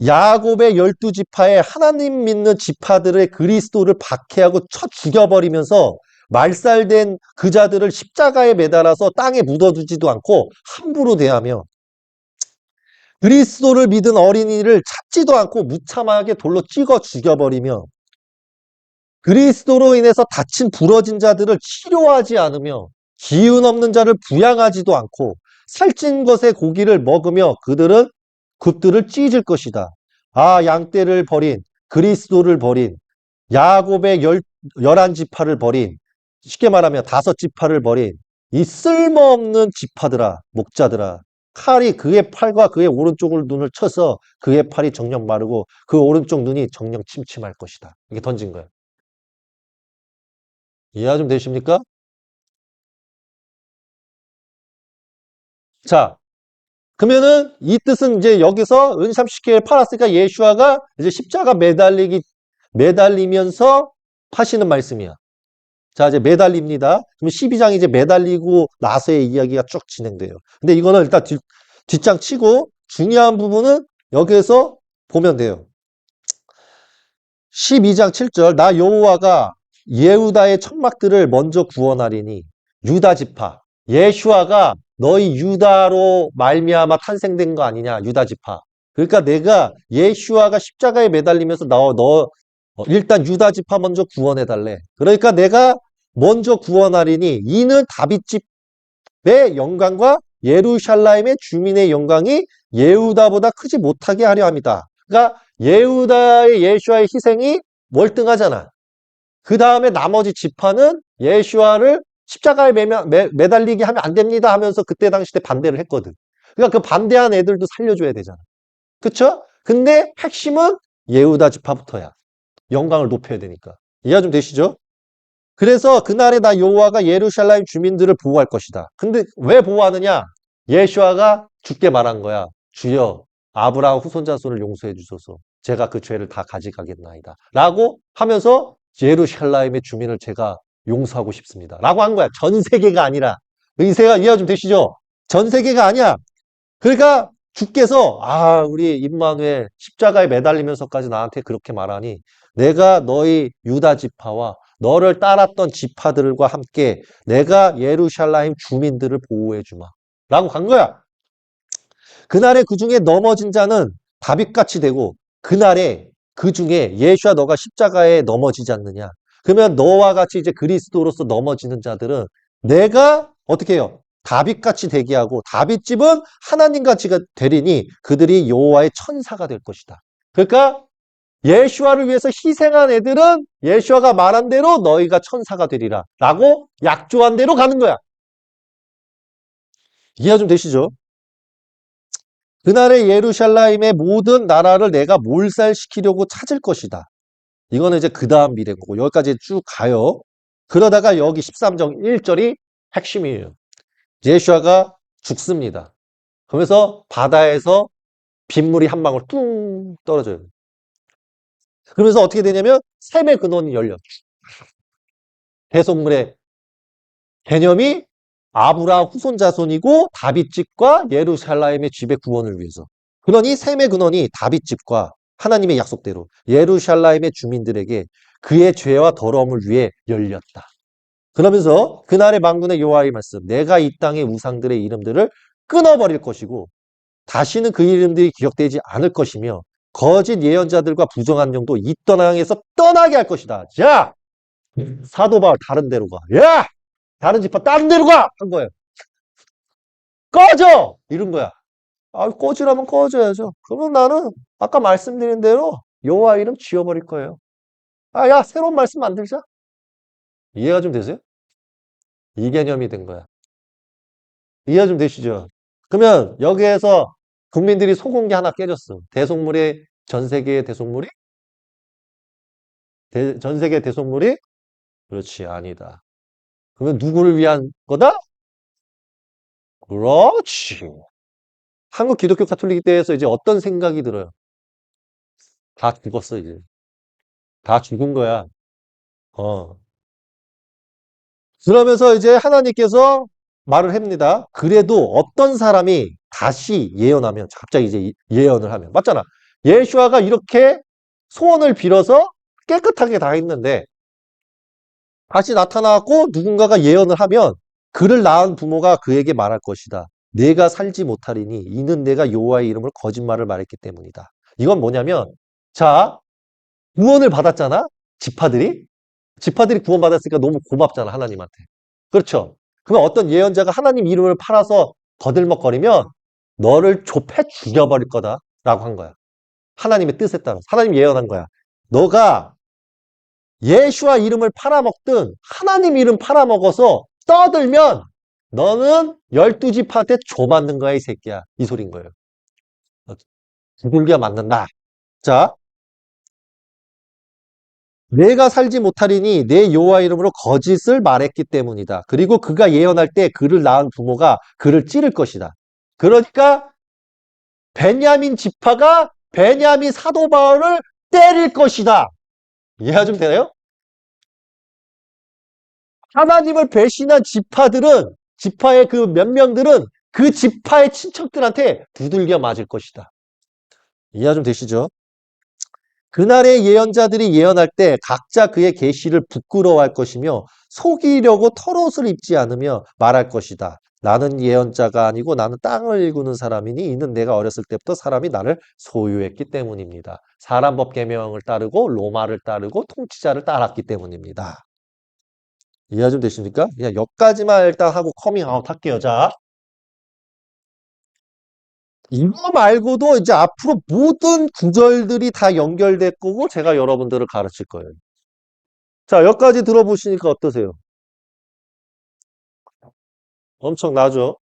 야곱의 12지파에 하나님 믿는 지파들의 그리스도를 박해하고 쳐 죽여버리면서 말살된 그 자들을 십자가에 매달아서 땅에 묻어두지도 않고 함부로 대하며 그리스도를 믿은 어린이를 찾지도 않고 무참하게 돌로 찍어 죽여버리며 그리스도로 인해서 다친 부러진 자들을 치료하지 않으며 기운 없는 자를 부양하지도 않고 살찐 것의 고기를 먹으며 그들은 굿들을 찢을 것이다. 아, 양떼를 버린 그리스도를 버린 야곱의 11지파를 버린 쉽게 말하면 5지파를 버린 이 쓸모없는 지파들아, 목자들아. 칼이 그의 팔과 그의 오른쪽을 눈을 쳐서 그의 팔이 정녕 마르고 그 오른쪽 눈이 정녕 침침할 것이다. 이게 던진 거예요. 이해가 좀 되십니까? 자, 그러면은 이 뜻은 이제 여기서 은삼시케를 팔았으니까 예수아가 이제 십자가 매달리면서 파시는 말씀이야. 자, 이제 매달립니다. 그럼 12장이 이제 매달리고 나서의 이야기가 쭉 진행돼요. 근데 이거는 일단 뒷장 치고 중요한 부분은 여기에서 보면 돼요. 12장 7절 나 여호와가 예후다의 천막들을 먼저 구원하리니 유다 지파 예슈아가 너희 유다로 말미암아 탄생된 거 아니냐 유다 지파. 그러니까 내가 예슈아가 십자가에 매달리면서 너 일단 유다 지파 먼저 구원해 달래. 그러니까 내가 먼저 구원하리니 이는 다윗 집의 영광과 예루살렘의 주민의 영광이 예후다보다 크지 못하게 하려 합니다. 그러니까 예후다의 예슈아의 희생이 월등하잖아. 그 다음에 나머지 지파는 예슈아를 십자가에 매달리게 하면 안 됩니다 하면서 그때 당시 때 반대를 했거든. 그러니까 그 반대한 애들도 살려줘야 되잖아. 그쵸? 근데 핵심은 예후다 지파부터야. 영광을 높여야 되니까. 이해가 좀 되시죠? 그래서 그날에 나 여호와가 예루살렘 주민들을 보호할 것이다. 근데 왜 보호하느냐? 예슈아가 죽게 말한 거야. 주여 아브라함 후손 자손을 용서해 주소서. 제가 그 죄를 다 가져가겠나이다. 라고 하면서 예루살렘의 주민을 제가 용서하고 싶습니다. 라고 한 거야. 전 세계가 아니라. 이해가 좀 되시죠? 전 세계가 아니야. 그러니까 주께서 우리 임마누엘 십자가에 매달리면서까지 나한테 그렇게 말하니 내가 너희 유다 지파와 너를 따랐던 지파들과 함께 내가 예루살렘 주민들을 보호해 주마. 라고 간 거야. 그날에 그 중에 넘어진 자는 다윗같이 되고 그날에 그 중에 예수야 너가 십자가에 넘어지지 않느냐. 그러면 너와 같이 이제 그리스도로서 넘어지는 자들은 내가 어떻게 해요? 다윗같이 되게 하고 다윗 집은 하나님같이 되리니 그들이 여호와의 천사가 될 것이다. 그러니까 예수아를 위해서 희생한 애들은 예수아가 말한 대로 너희가 천사가 되리라 라고 약조한 대로 가는 거야. 이해가 좀 되시죠? 그날의 예루살렘의 모든 나라를 내가 몰살시키려고 찾을 것이다. 이거는 이제 그 다음 미래고 여기까지 쭉 가요. 그러다가 여기 13장 1절이 핵심이에요. 예수아가 죽습니다. 그러면서 바다에서 빗물이 한 방울 뚱 떨어져요. 그러면서 어떻게 되냐면 샘의 근원이 열려. 해속물의 개념이 아브라함 후손 자손이고 다윗 집과 예루살렘의 집의 구원을 위해서. 그러니 셈의 근원이 다윗 집과 하나님의 약속대로 예루살렘의 주민들에게 그의 죄와 더러움을 위해 열렸다. 그러면서 그날의 만군의 여호와의 말씀 내가 이 땅의 우상들의 이름들을 끊어버릴 것이고 다시는 그 이름들이 기억되지 않을 것이며 거짓 예언자들과 부정한 영도 이 땅에서 떠나게 할 것이다. 자! 사도 바울 다른 데로 가. 야! 다른 지파 다른 데로 가! 한 거예요. 꺼져! 이런 거야. 아, 꺼지라면 꺼져야죠. 그러면 나는 아까 말씀드린 대로 여호와 이름 지워버릴 거예요. 아, 야, 새로운 말씀 만들자. 이해가 좀 되세요? 이 개념이 된 거야. 이해가 좀 되시죠? 그러면 여기에서 국민들이 속은 게 하나 깨졌어. 대속물이 전 세계의 대속물이? 전 세계 대속물이? 그렇지, 아니다. 그러면 누구를 위한 거다? 그렇지. 한국 기독교 가톨릭에 대해서 이제 어떤 생각이 들어요? 다 죽었어, 이제. 다 죽은 거야. 어. 그러면서 이제 하나님께서 말을 합니다. 그래도 어떤 사람이 다시 예언하면, 갑자기 이제 예언을 하면. 맞잖아. 예수아가 이렇게 소원을 빌어서 깨끗하게 다 했는데, 다시 나타나고 누군가가 예언을 하면, 그를 낳은 부모가 그에게 말할 것이다. 내가 살지 못하리니 이는 내가 여호와의 이름으로 거짓말을 말했기 때문이다. 이건 뭐냐면, 자, 구원을 받았잖아? 지파들이. 지파들이 구원받았으니까 너무 고맙잖아, 하나님한테. 그렇죠? 그러면 어떤 예언자가 하나님 이름을 팔아서 거들먹거리면 너를 좁혀 죽여버릴 거다 라고 한 거야. 하나님의 뜻에 따라서. 하나님 예언한 거야. 너가 예수와 이름을 팔아먹든 하나님 이름 팔아먹어서 떠들면 너는 12지파한테 줘 맞는 거야, 이 새끼야. 이 소린 거예요. 두들겨 맞는다. 자, 내가 살지 못하리니 내 여호와 이름으로 거짓을 말했기 때문이다. 그리고 그가 예언할 때 그를 낳은 부모가 그를 찌를 것이다. 그러니까 베냐민 지파가 베냐민 사도 바울을 때릴 것이다. 이해가 좀 되나요? 하나님을 배신한 지파들은 지파의 그 몇 명들은 그 지파의 친척들한테 두들겨 맞을 것이다. 이해가 좀 되시죠? 그날의 예언자들이 예언할 때 각자 그의 계시를 부끄러워할 것이며 속이려고 털옷을 입지 않으며 말할 것이다. 나는 예언자가 아니고 나는 땅을 일구는 사람이니 이는 내가 어렸을 때부터 사람이 나를 소유했기 때문입니다. 사람 법 계명을 따르고 로마를 따르고 통치자를 따랐기 때문입니다. 이해 좀 되십니까? 그냥 여기까지만 일단 하고 커밍아웃 할게요. 자, 이거 말고도 이제 앞으로 모든 구절들이 다 연결될 거고 제가 여러분들을 가르칠 거예요. 자, 여기까지 들어보시니까 어떠세요? 엄청나죠?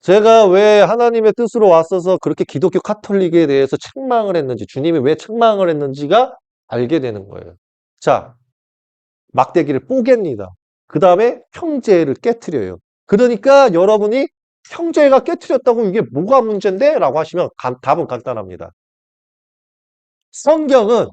제가 왜 하나님의 뜻으로 왔어서 그렇게 기독교 카톨릭에 대해서 책망을 했는지, 주님이 왜 책망을 했는지가 알게 되는 거예요. 자, 막대기를 뽀갭니다. 그 다음에 형제를 깨트려요. 그러니까 여러분이 형제가 깨트렸다고 이게 뭐가 문제인데? 라고 하시면 답은 간단합니다. 성경은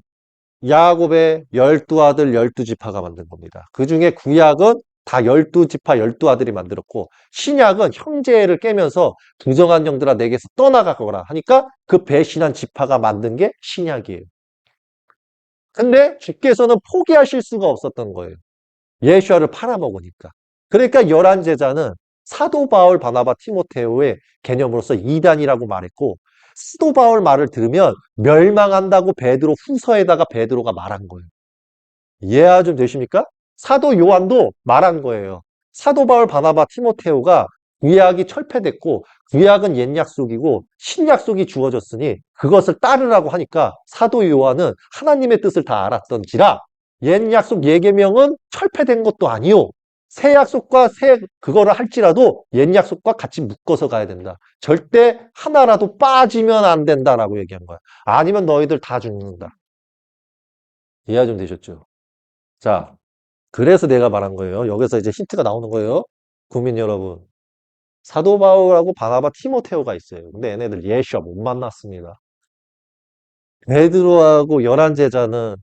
야곱의 12아들 12지파가 만든 겁니다. 그 중에 구약은 다 12지파 12아들이 만들었고 신약은 형제를 깨면서 부정한 영들아 내게서 떠나가거라 하니까 그 배신한 지파가 만든 게 신약이에요. 근데 주께서는 포기하실 수가 없었던 거예요. 예수아를 팔아먹으니까. 그러니까 열한 제자는 사도 바울, 바나바, 티모테오의 개념으로서 이단이라고 말했고 사도 바울 말을 들으면 멸망한다고 베드로 후서에다가 베드로가 말한 거예요. 이해가 좀 되십니까? 사도 요한도 말한 거예요. 사도 바울, 바나바, 티모테오가 구약이 철폐됐고 구약은 옛 약속이고 신약속이 주어졌으니 그것을 따르라고 하니까 사도 요한은 하나님의 뜻을 다 알았던지라 옛 약속 예계명은 철폐된 것도 아니요. 새 약속과 새 그거를 할지라도 옛 약속과 같이 묶어서 가야 된다. 절대 하나라도 빠지면 안 된다라고 얘기한 거야. 아니면 너희들 다 죽는다. 이해가 좀 되셨죠? 자, 그래서 내가 말한 거예요. 여기서 이제 힌트가 나오는 거예요. 국민 여러분. 사도 바울하고 바나바 티모테오가 있어요. 근데 얘네들 예수와 못 만났습니다. 베드로하고 열한 제자는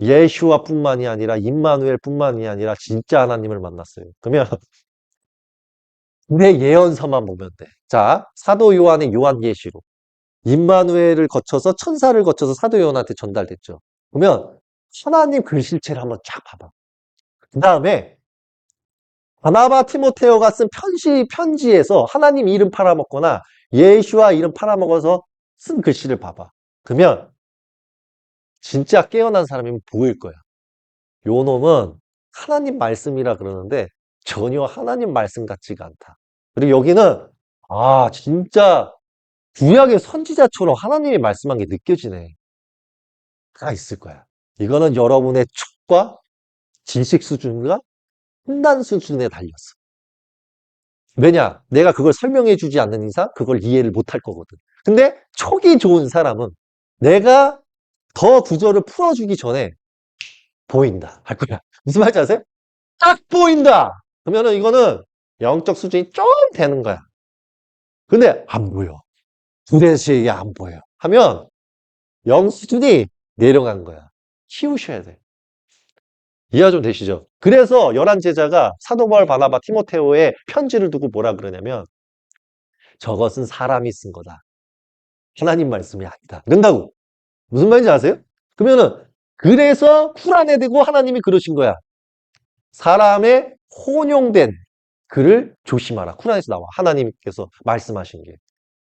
예수와뿐만이 아니라 임마누엘뿐만이 아니라 진짜 하나님을 만났어요. 그러면 내 예언서만 보면 돼. 자, 사도 요한의 요한계시록. 임마누엘을 거쳐서 천사를 거쳐서 사도 요한한테 전달됐죠. 그러면 하나님 글씨체를 한번 쫙 봐봐. 그 다음에 바나바 티모테오가 쓴 편지에서 하나님 이름 팔아먹거나 예수와 이름 팔아먹어서 쓴 글씨를 봐봐. 그러면 진짜 깨어난 사람이면 보일 거야. 요 놈은 하나님 말씀이라 그러는데 전혀 하나님 말씀 같지가 않다. 그리고 여기는 진짜 구약의 선지자처럼 하나님이 말씀한 게 느껴지네. 가 있을 거야. 이거는 여러분의 촉과 지식 수준과 판단 수준에 달렸어. 왜냐? 내가 그걸 설명해 주지 않는 이상 그걸 이해를 못 할 거거든. 근데 촉이 좋은 사람은 내가 더 구절을 풀어주기 전에 보인다. 할 거야. 무슨 말인지 아세요? 딱 보인다! 그러면은 이거는 영적 수준이 좀 되는 거야. 근데 안 보여. 도대체 안 보여. 하면 영 수준이 내려간 거야. 키우셔야 돼. 이해가 좀 되시죠? 그래서 열한 제자가 사도 바울, 바나바, 티모테오에 편지를 두고 뭐라 그러냐면 저것은 사람이 쓴 거다. 하나님 말씀이 아니다. 이런다고. 무슨 말인지 아세요? 그러면은 그래서 쿨안에 대고 하나님이 그러신 거야. 사람의 혼용된 글을 조심하라. 쿨안에서 나와. 하나님께서 말씀하신 게.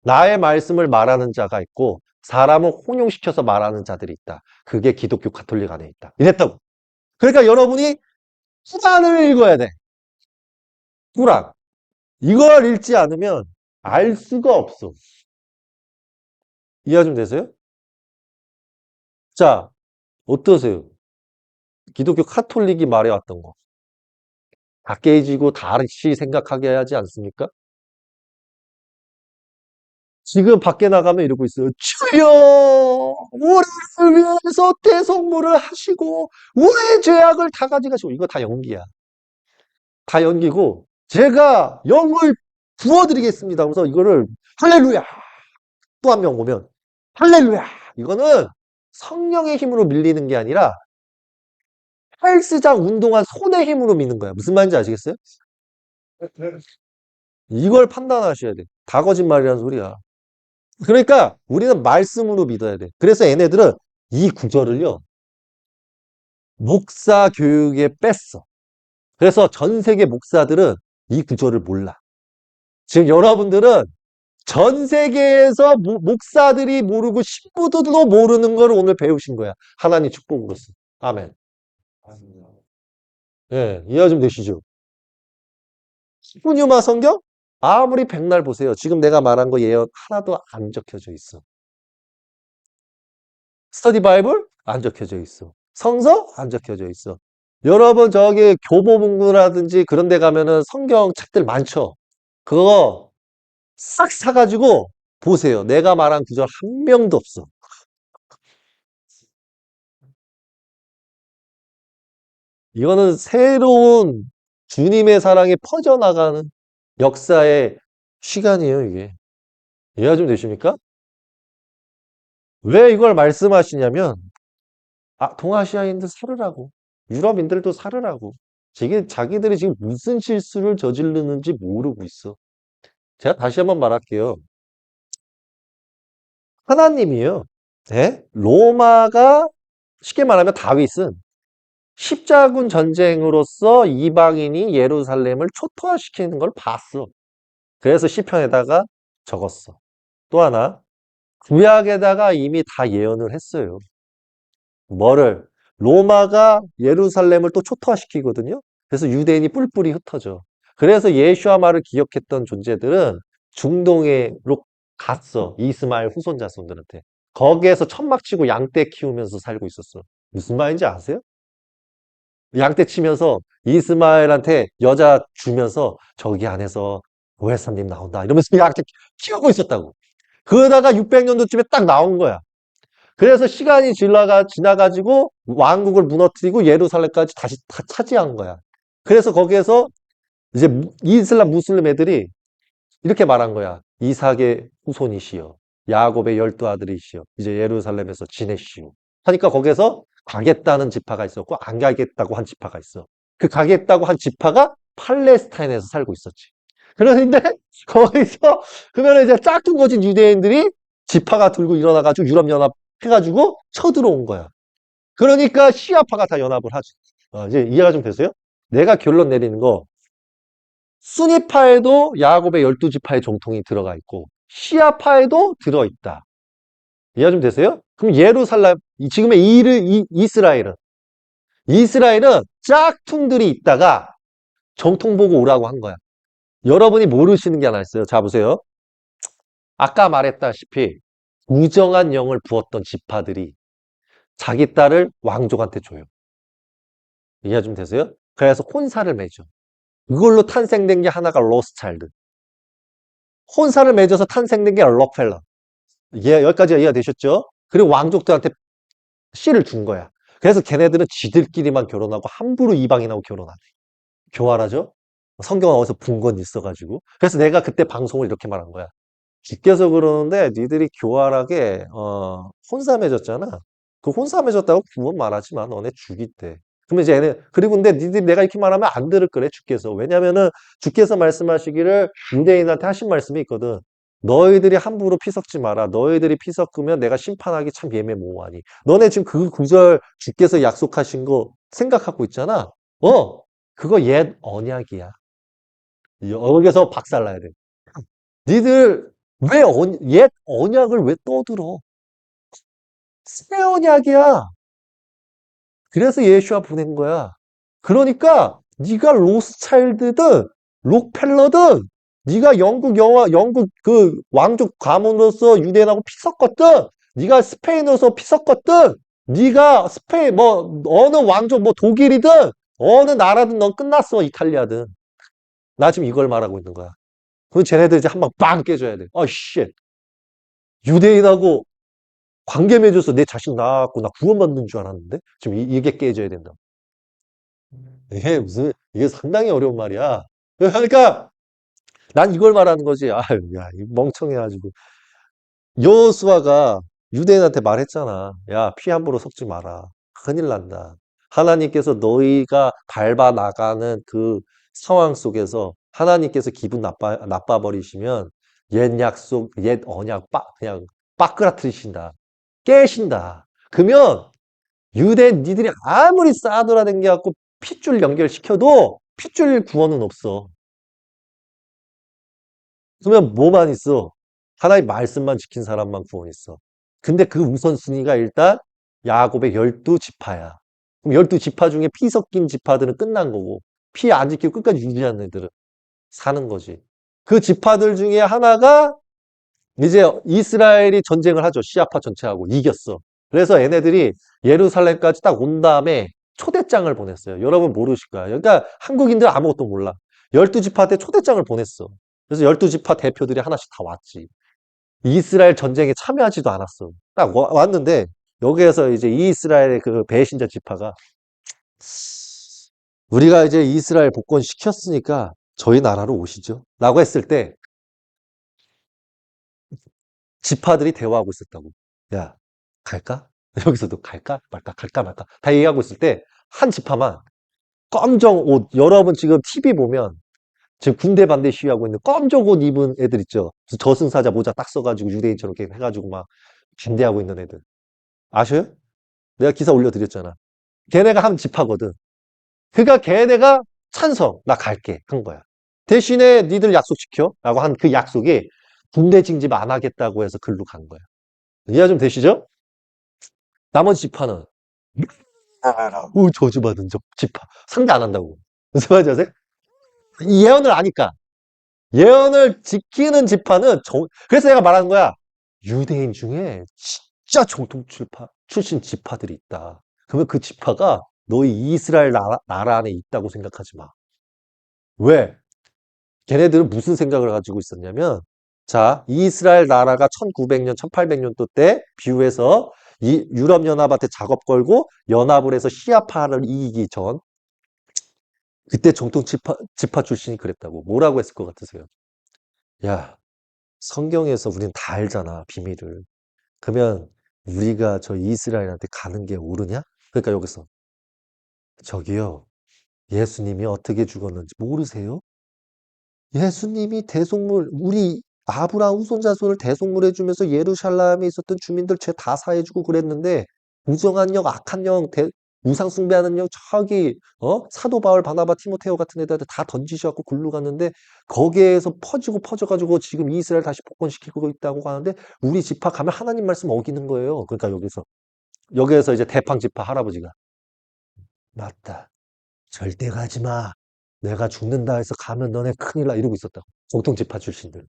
나의 말씀을 말하는 자가 있고 사람을 혼용시켜서 말하는 자들이 있다. 그게 기독교 가톨릭 안에 있다. 이랬다고. 그러니까 여러분이 쿨안을 읽어야 돼. 쿨안. 이걸 읽지 않으면 알 수가 없어. 이해가 좀 되세요? 자, 어떠세요? 기독교 카톨릭이 말해왔던 거. 다 깨지고 다시 생각하게 하지 않습니까? 지금 밖에 나가면 이러고 있어요. 주여! 우리를 위해서 대속물을 하시고, 우리의 죄악을 다 가져가시고. 이거 다 연기야. 다 연기고, 제가 영을 부어드리겠습니다. 그래서 이거를, 할렐루야! 또 한 명 오면, 할렐루야! 이거는 성령의 힘으로 밀리는 게 아니라, 헬스장 운동한 손의 힘으로 미는 거야. 무슨 말인지 아시겠어요? 이걸 판단하셔야 돼. 다 거짓말이라는 소리야. 그러니까 우리는 말씀으로 믿어야 돼. 그래서 얘네들은 이 구절을요, 목사 교육에 뺐어. 그래서 전 세계 목사들은 이 구절을 몰라. 지금 여러분들은 전 세계에서 목사들이 모르고 신부들도 모르는 걸 오늘 배우신 거야. 하나님 축복으로서. 아멘. 예, 이해가 좀 되시죠? 히브리어 성경? 아무리 백날 보세요. 지금 내가 말한 거 예언 하나도 안 적혀져 있어. 스터디 바이블? 안 적혀져 있어. 성서? 안 적혀져 있어. 여러분 저기 교보문고라든지 그런 데 가면은 성경 책들 많죠? 그거 싹 사가지고 보세요. 내가 말한 구절 한 명도 없어. 이거는 새로운 주님의 사랑이 퍼져나가는 역사의 시간이에요, 이게. 이해가 좀 되십니까? 왜 이걸 말씀하시냐면, 동아시아인들 살으라고. 유럽인들도 살으라고. 자기들이 지금 무슨 실수를 저지르는지 모르고 있어. 제가 다시 한번 말할게요. 하나님이요. 네? 로마가 쉽게 말하면 다윗은 십자군 전쟁으로서 이방인이 예루살렘을 초토화시키는 걸 봤어. 그래서 시편에다가 적었어. 또 하나, 구약에다가 이미 다 예언을 했어요. 뭐를? 로마가 예루살렘을 또 초토화시키거든요. 그래서 유대인이 뿔뿔이 흩어져. 그래서 예수와 말을 기억했던 존재들은 중동으로 갔어. 이스마엘 후손 자손들한테. 거기에서 천막 치고 양떼 키우면서 살고 있었어. 무슨 말인지 아세요? 양떼 치면서 이스마엘한테 여자 주면서 저기 안에서 오해사님 나온다 이러면서 양떼 키우고 있었다고. 그러다가 600년도쯤에 딱 나온 거야. 그래서 시간이 지나가지고 왕국을 무너뜨리고 예루살렘까지 다시 다 차지한 거야. 그래서 거기에서 이제 이슬람 무슬림 애들이 이렇게 말한 거야. 이삭의 후손이시여. 야곱의 12아들이시여. 이제 예루살렘에서 지내시오. 하니까 거기에서 가겠다는 지파가 있었고 안 가겠다고 한 지파가 있어. 그 가겠다고 한 지파가 팔레스타인에서 살고 있었지. 그런데 거기서 그러면 이제 짝퉁 거진 유대인들이 지파가 들고 일어나가지고 유럽연합 해가지고 쳐들어온 거야. 그러니까 시아파가 다 연합을 하지. 이제 이해가 좀 되세요? 내가 결론 내리는 거 수니파에도 야곱의 12지파의 정통이 들어가 있고 시아파에도 들어있다. 이해가 좀 되세요? 그럼 예루살렘, 지금의 이스라엘은 이스라엘은 짝퉁들이 있다가 정통 보고 오라고 한 거야. 여러분이 모르시는 게 하나 있어요. 자, 보세요. 아까 말했다시피 우정한 영을 부었던 지파들이 자기 딸을 왕족한테 줘요. 이해 좀 되세요? 그래서 혼사를 맺어. 이걸로 탄생된 게 하나가 로스차일드. 혼사를 맺어서 탄생된 게 록펠러. 여기까지 이해가 되셨죠? 그리고 왕족들한테 씨를 준 거야. 그래서 걔네들은 지들끼리만 결혼하고 함부로 이방인하고 결혼 안 해. 교활하죠? 성경은 어디서 본 건 있어가지고. 그래서 내가 그때 방송을 이렇게 말한 거야. 주께서 그러는데 니들이 교활하게 혼사 맺었잖아. 그 혼사 맺었다고 구원 말하지만 너네 죽이대. 그러면 이제 얘네 그리고 근데 니들이 내가 이렇게 말하면 안 들을 거래 주께서. 왜냐면은 주께서 말씀하시기를 유대인한테 하신 말씀이 있거든. 너희들이 함부로 피 섞지 마라. 너희들이 피 섞으면 내가 심판하기 참 예매모호하니. 너네 지금 그 구절 주께서 약속하신 거 생각하고 있잖아. 그거 옛 언약이야. 여기서 박살나야 돼. 니들 왜 옛 언약을 왜 떠들어? 새 언약이야. 그래서 예수와 보낸 거야. 그러니까 네가 로스차일드든 록펠러든 네가 영국 그 왕족 가문으로서 유대인하고 피 섞었든 네가 스페인으로서 피 섞었든 네가 스페인 뭐 어느 왕족 뭐 독일이든 어느 나라든 넌 끝났어 이탈리아든. 나 지금 이걸 말하고 있는 거야. 그럼 쟤네들 이제 한 방 빵 깨줘야 돼. 씨. 유대인하고 관계 맺어서 내 자식 낳았고 나 구원받는 줄 알았는데 지금 이게 깨져야 된다. 이게 상당히 어려운 말이야. 그러니까 난 이걸 말하는 거지. 아유, 야, 이 멍청해가지고. 여호수아가 유대인한테 말했잖아. 야, 피 함부로 섞지 마라. 큰일 난다. 하나님께서 너희가 밟아 나가는 그 상황 속에서 하나님께서 기분 나빠 버리시면 옛 약속, 옛 언약 그냥 빠꾸라트리신다. 깨신다. 그러면 유대인 니들이 아무리 싸돌아댕겨갖고 핏줄 연결시켜도 핏줄 구원은 없어. 그러면 뭐만 있어? 하나의 말씀만 지킨 사람만 구원 있어. 근데 그 우선순위가 일단 야곱의 12지파야. 그럼 12지파 중에 피 섞인 지파들은 끝난 거고 피 안 지키고 끝까지 유지하는 애들은 사는 거지. 그 지파들 중에 하나가 이제 이스라엘이 전쟁을 하죠. 시아파 전체하고 이겼어. 그래서 얘네들이 예루살렘까지 딱 온 다음에 초대장을 보냈어요. 여러분 모르실 거야. 그러니까 한국인들 아무것도 몰라. 12지파한테 초대장을 보냈어. 그래서 12지파 대표들이 하나씩 다 왔지. 이스라엘 전쟁에 참여하지도 않았어. 딱 왔는데 여기에서 이제 이스라엘의 그 배신자 지파가 우리가 이제 이스라엘 복권 시켰으니까 저희 나라로 오시죠. 라고 했을 때 지파들이 대화하고 있었다고. 야, 갈까? 여기서도 갈까? 말까? 갈까? 말까? 다 얘기하고 있을 때 한 지파만 검정 옷, 여러분 지금 TV 보면 지금 군대 반대 시위하고 있는 검정 옷 입은 애들 있죠? 저승사자 모자 딱 써가지고 유대인처럼 이렇게 해가지고 막 반대하고 있는 애들. 아셔요? 내가 기사 올려드렸잖아. 걔네가 한 지파거든. 그러니까 걔네가 찬성, 나 갈게 한 거야. 대신에 니들 약속시켜? 라고 한 그 약속이 군대 징집 안 하겠다고 해서 글로 간 거야. 이해 좀 되시죠? 나머지 지파는 저주받은 지파 상대 안 한다고. 무슨 말인지 아세요? 이 예언을 아니까 예언을 지키는 지파는 그래서 내가 말하는 거야. 유대인 중에 진짜 정통 출신 지파들이 있다. 그러면 그 지파가 너희 이스라엘 나라 안에 있다고 생각하지 마. 왜? 걔네들은 무슨 생각을 가지고 있었냐면 자, 이스라엘 나라가 1900년, 1800년도 때 비유해서 이 유럽연합한테 작업 걸고 연합을 해서 시아파를 이기기 전 그때 정통 지파 출신이 그랬다고. 뭐라고 했을 것 같으세요? 야, 성경에서 우리는 다 알잖아, 비밀을. 그러면 우리가 저 이스라엘한테 가는 게 옳으냐? 그러니까 여기서 저기요, 예수님이 어떻게 죽었는지 모르세요? 예수님이 대속물, 우리 아브라함 후손자손을 대속물 해주면서 예루살렘에 있었던 주민들 죄 다 사해주고 그랬는데 부정한 영, 악한 영, 우상 숭배하는 영 저기 사도 바울, 바나바, 티모테오 같은 애들한테 다 던지셔갖고 굴러 갔는데 거기에서 퍼져가지고 지금 이스라엘 다시 복권시키고 있다고 하는데 우리 지파 가면 하나님 말씀 어기는 거예요. 그러니까 여기서 이제 대팡 지파 할아버지가 맞다. 절대 가지 마. 내가 죽는다 해서 가면 너네 큰일 나. 이러고 있었다. 정통 지파 출신들.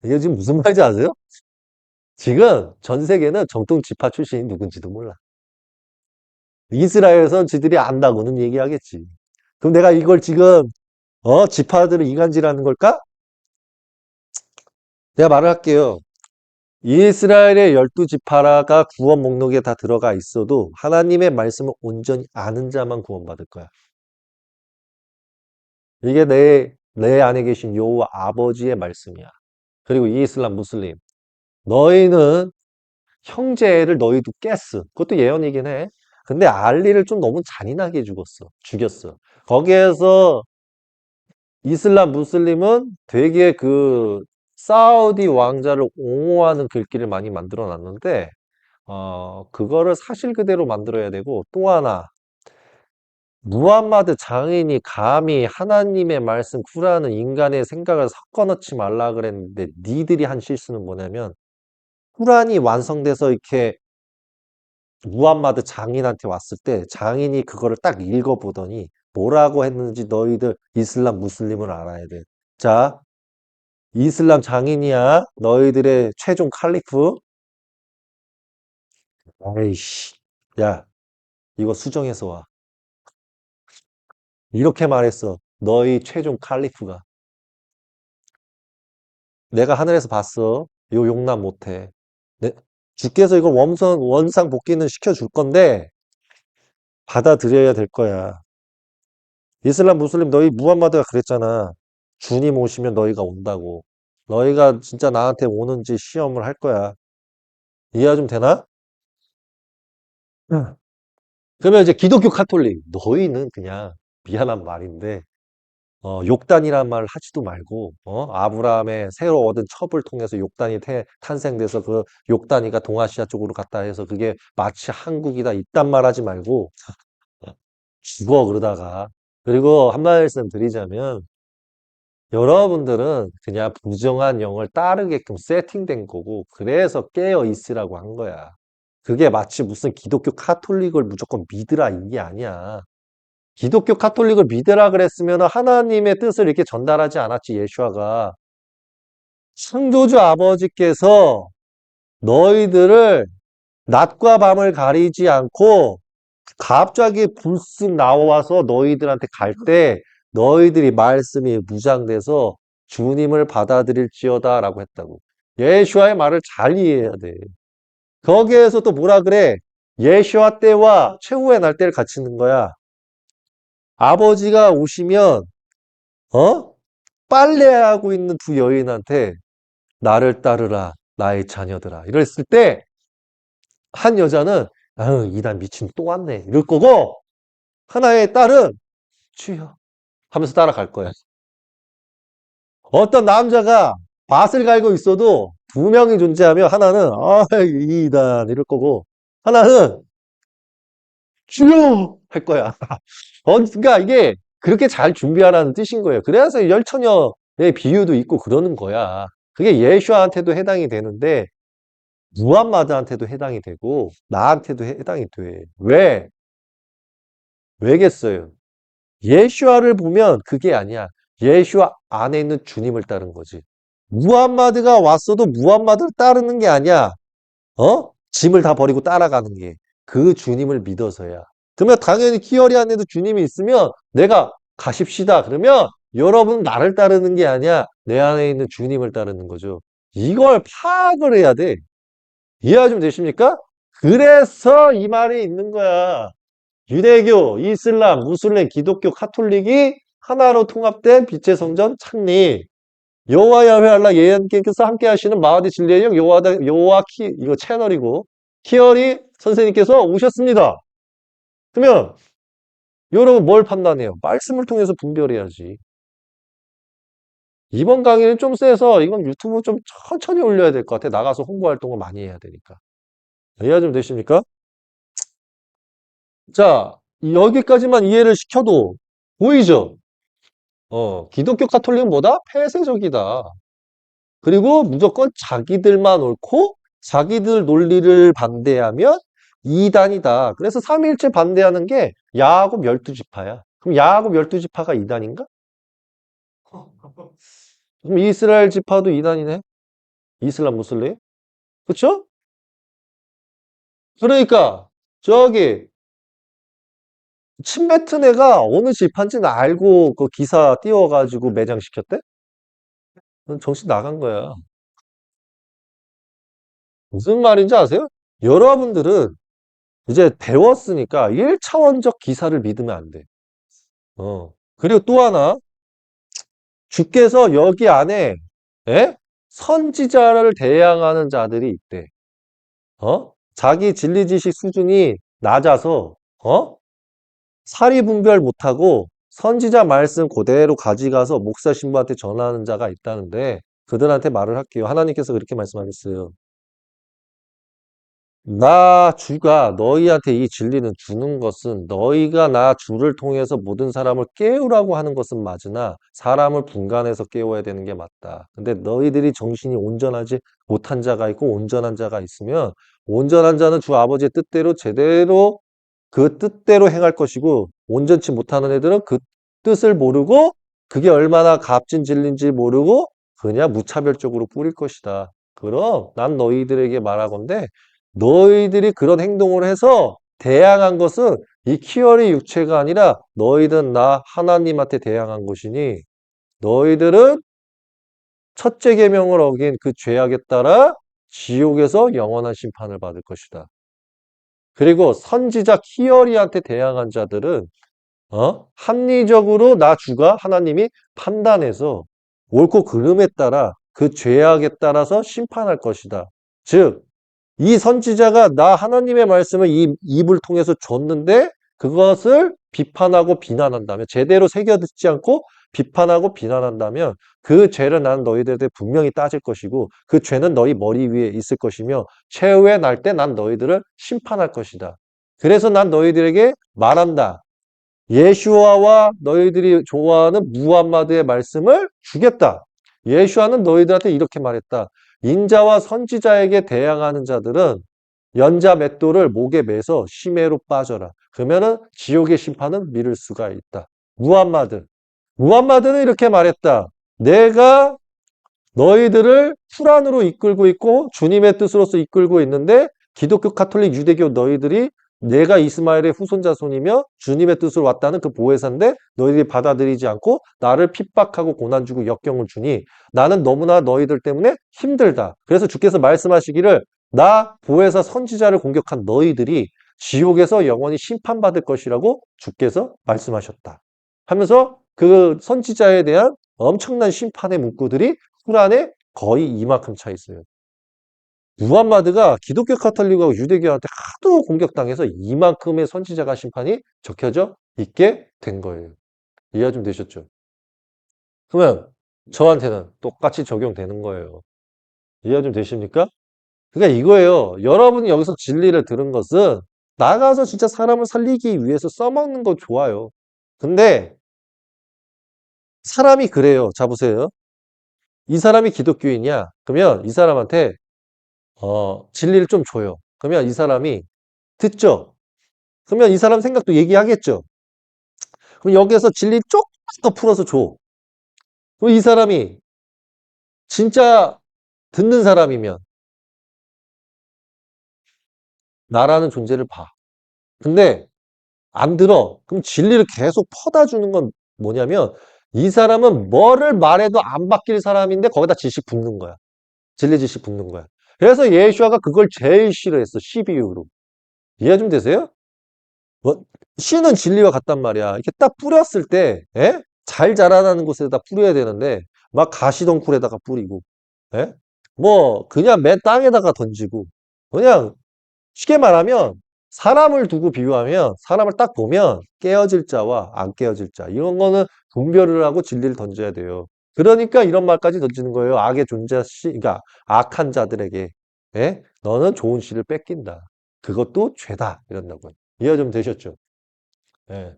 이게 지금 무슨 말인지 아세요? 지금 전 세계는 정통 지파 출신이 누군지도 몰라. 이스라엘에선 지들이 안다고는 얘기하겠지. 그럼 내가 이걸 지금, 지파들을 이간질하는 걸까? 내가 말을 할게요. 이스라엘의 12지파가 구원 목록에 다 들어가 있어도 하나님의 말씀을 온전히 아는 자만 구원받을 거야. 이게 내 안에 계신 여호와 아버지의 말씀이야. 그리고 이슬람 무슬림. 너희는 형제를 너희도 깼어. 그것도 예언이긴 해. 근데 알리를 좀 너무 잔인하게 죽였어. 거기에서 이슬람 무슬림은 되게 그 사우디 왕자를 옹호하는 글귀를 많이 만들어 놨는데 그거를 사실 그대로 만들어야 되고 또 하나 무함마드 장인이 감히 하나님의 말씀 쿠라는 인간의 생각을 섞어 넣지 말라 그랬는데 니들이 한 실수는 뭐냐면 쿠란이 완성돼서 이렇게 무함마드 장인한테 왔을 때 장인이 그거를 딱 읽어보더니 뭐라고 했는지 너희들 이슬람 무슬림을 알아야 돼. 자, 이슬람 장인이야. 너희들의 최종 칼리프. 아이씨. 야, 이거 수정해서 와. 이렇게 말했어. 너희 최종 칼리프가. 내가 하늘에서 봤어. 요 용납 못해. 네, 주께서 이걸 원상 복귀는 시켜줄 건데 받아들여야 될 거야. 이슬람 무슬림 너희 무함마드가 그랬잖아. 주님 오시면 너희가 온다고. 너희가 진짜 나한테 오는지 시험을 할 거야. 이해가 좀 되나? 응. 그러면 이제 기독교 카톨릭 너희는 그냥 미안한 말인데 욕단이란 말 하지도 말고 아브라함의 새로 얻은 첩을 통해서 욕단이 탄생돼서 그 욕단이가 동아시아 쪽으로 갔다 해서 그게 마치 한국이다 이딴 말 하지 말고 죽어 그러다가 그리고 한 말씀 드리자면 여러분들은 그냥 부정한 영을 따르게끔 세팅된 거고 그래서 깨어 있으라고 한 거야. 그게 마치 무슨 기독교 카톨릭을 무조건 믿으라 이게 아니야. 기독교 카톨릭을 믿으라 그랬으면 하나님의 뜻을 이렇게 전달하지 않았지, 예수아가. 창조주 아버지께서 너희들을 낮과 밤을 가리지 않고 갑자기 불쑥 나와서 너희들한테 갈 때 너희들이 말씀이 무장돼서 주님을 받아들일지어다 라고 했다고. 예수아의 말을 잘 이해해야 돼. 거기에서 또 뭐라 그래? 예수아 때와 최후의 날때를 갖추는 거야. 아버지가 오시면 빨래하고 있는 두 여인한테 나를 따르라 나의 자녀들아 이랬을 때 한 여자는 아유 이단 미친 또 왔네 이럴 거고 하나의 딸은 주여 하면서 따라갈 거야. 어떤 남자가 밭을 갈고 있어도 두 명이 존재하며 하나는 아 이단 이럴 거고 하나는 주여 할 거야. 그러니까 이게 그렇게 잘 준비하라는 뜻인 거예요. 그래서 열처녀의 비유도 있고 그러는 거야. 그게 예수아한테도 해당이 되는데 무함마드한테도 해당이 되고 나한테도 해당이 돼. 왜? 왜겠어요? 예수아를 보면 그게 아니야. 예수아 안에 있는 주님을 따른 거지. 무함마드가 왔어도 무함마드를 따르는 게 아니야. 짐을 다 버리고 따라가는 게. 그 주님을 믿어서야. 그러면 당연히 키어리 안에도 주님이 있으면 내가 가십시다. 그러면 여러분 나를 따르는 게 아니야. 내 안에 있는 주님을 따르는 거죠. 이걸 파악을 해야 돼. 이해가 좀 되십니까? 그래서 이 말이 있는 거야. 유대교, 이슬람, 무슬림, 기독교, 카톨릭이 하나로 통합된 빛의 성전 창립. 여호와 야훼 알라 예언께서 함께 하시는 마하디 진리의 영 여호와 이거 채널이고 키어리 선생님께서 오셨습니다. 그러면 여러분 뭘 판단해요? 말씀을 통해서 분별해야지. 이번 강의는 좀 세서 이건 유튜브 좀 천천히 올려야 될 것 같아. 나가서 홍보 활동을 많이 해야 되니까. 이해가 좀 되십니까? 자, 여기까지만 이해를 시켜도 보이죠? 기독교 카톨릭은 뭐다? 폐쇄적이다. 그리고 무조건 자기들만 옳고 자기들 논리를 반대하면 이단이다. 그래서 삼위일체 반대하는 게 야곱 12지파야. 그럼 야곱 12지파가 이단인가? 그럼 이스라엘 지파도 이단이네. 이슬람 무슬림. 그쵸? 그러니까 저기 침뱉은 애가 어느 지파인지는 알고 그 기사 띄워가지고 매장시켰대? 그건 정신 나간 거야. 무슨 말인지 아세요? 여러분들은 이제 배웠으니까 1차원적 기사를 믿으면 안 돼. 그리고 또 하나, 주께서 여기 안에, 예? 선지자를 대항하는 자들이 있대. 자기 진리 지식 수준이 낮아서, 사리 분별 못하고 선지자 말씀 그대로 가져가서 목사 신부한테 전하는 자가 있다는데, 그들한테 말을 할게요. 하나님께서 그렇게 말씀하셨어요. 나 주가 너희한테 이 진리는 주는 것은 너희가 나 주를 통해서 모든 사람을 깨우라고 하는 것은 맞으나 사람을 분간해서 깨워야 되는 게 맞다. 근데 너희들이 정신이 온전하지 못한 자가 있고 온전한 자가 있으면 온전한 자는 주 아버지의 뜻대로 제대로 그 뜻대로 행할 것이고 온전치 못하는 애들은 그 뜻을 모르고 그게 얼마나 값진 진리인지 모르고 그냥 무차별적으로 뿌릴 것이다. 그럼 난 너희들에게 말하건대 너희들이 그런 행동을 해서 대항한 것은 이 키어리 육체가 아니라 너희든 나 하나님한테 대항한 것이니 너희들은 첫째 계명을 어긴 그 죄악에 따라 지옥에서 영원한 심판을 받을 것이다. 그리고 선지자 키어리한테 대항한 자들은 합리적으로 나 주가 하나님이 판단해서 옳고 그름에 따라 그 죄악에 따라서 심판할 것이다. 즉 이 선지자가 나 하나님의 말씀을 이 입을 통해서 줬는데 그것을 비판하고 비난한다면 제대로 새겨듣지 않고 비판하고 비난한다면 그 죄를 난 너희들한테 분명히 따질 것이고 그 죄는 너희 머리 위에 있을 것이며 최후의 날 때 난 너희들을 심판할 것이다. 그래서 난 너희들에게 말한다. 예슈아와 너희들이 좋아하는 무함마드의 말씀을 주겠다. 예슈아는 너희들한테 이렇게 말했다. 인자와 선지자에게 대항하는 자들은 연자 맷돌을 목에 매서 심해로 빠져라. 그러면은 지옥의 심판은 미룰 수가 있다. 무함마드. 무함마드는 이렇게 말했다. 내가 너희들을 풀안으로 이끌고 있고 주님의 뜻으로서 이끌고 있는데 기독교, 카톨릭, 유대교 너희들이 내가 이스마엘의 후손 자손이며 주님의 뜻으로 왔다는 그 보혜사인데 너희들이 받아들이지 않고 나를 핍박하고 고난 주고 역경을 주니 나는 너무나 너희들 때문에 힘들다. 그래서 주께서 말씀하시기를 나 보혜사 선지자를 공격한 너희들이 지옥에서 영원히 심판받을 것이라고 주께서 말씀하셨다. 하면서 그 선지자에 대한 엄청난 심판의 문구들이 쿨안에 거의 이만큼 차 있어요. 무함마드가 기독교 카톨릭하고 유대교한테 하도 공격당해서 이만큼의 선지자가 심판이 적혀져 있게 된 거예요. 이해가 좀 되셨죠? 그러면 저한테는 똑같이 적용되는 거예요. 이해가 좀 되십니까? 그러니까 이거예요. 여러분이 여기서 진리를 들은 것은 나가서 진짜 사람을 살리기 위해서 써먹는 거 좋아요. 근데 사람이 그래요. 자 보세요. 이 사람이 기독교인이야. 그러면 이 사람한테 진리를 좀 줘요. 그러면 이 사람이 듣죠. 그러면 이 사람 생각도 얘기하겠죠. 그럼 여기에서 진리 조금 더 풀어서 줘. 그럼 이 사람이 진짜 듣는 사람이면 나라는 존재를 봐. 근데 안 들어. 그럼 진리를 계속 퍼다 주는 건 뭐냐면 이 사람은 뭐를 말해도 안 바뀔 사람인데 거기다 지식 붓는 거야. 진리 지식 붓는 거야. 그래서 예수아가 그걸 제일 싫어했어. 12유로. 이해 좀 되세요? 뭐, 씨는 진리와 같단 말이야. 이렇게 딱 뿌렸을 때, 예? 잘 자라나는 곳에다 뿌려야 되는데, 막 가시덩굴에다가 뿌리고, 예? 뭐, 그냥 맨 땅에다가 던지고, 그냥 쉽게 말하면, 사람을 두고 비유하면, 사람을 딱 보면, 깨어질 자와 안 깨어질 자, 이런 거는 분별을 하고 진리를 던져야 돼요. 그러니까 이런 말까지 던지는 거예요. 악의 존재 씨, 그러니까 악한 자들에게, 예? 너는 좋은 씨를 뺏긴다. 그것도 죄다. 이런다고요. 이해 좀 되셨죠? 예.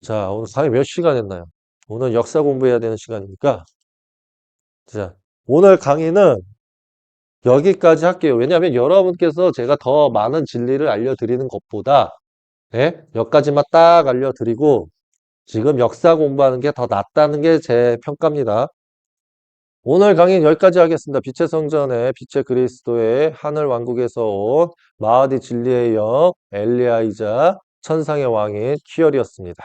자, 오늘 강의 몇 시간 했나요? 오늘 역사 공부해야 되는 시간이니까. 자, 오늘 강의는 여기까지 할게요. 왜냐하면 여러분께서 제가 더 많은 진리를 알려드리는 것보다 예? 여기까지만 딱 알려드리고 지금 역사 공부하는 게 더 낫다는 게 제 평가입니다. 오늘 강의는 여기까지 하겠습니다. 빛의 성전의 빛의 그리스도의 하늘 왕국에서 온 마하디 진리의 영 엘리야이자 천상의 왕인 퀴얼이었습니다.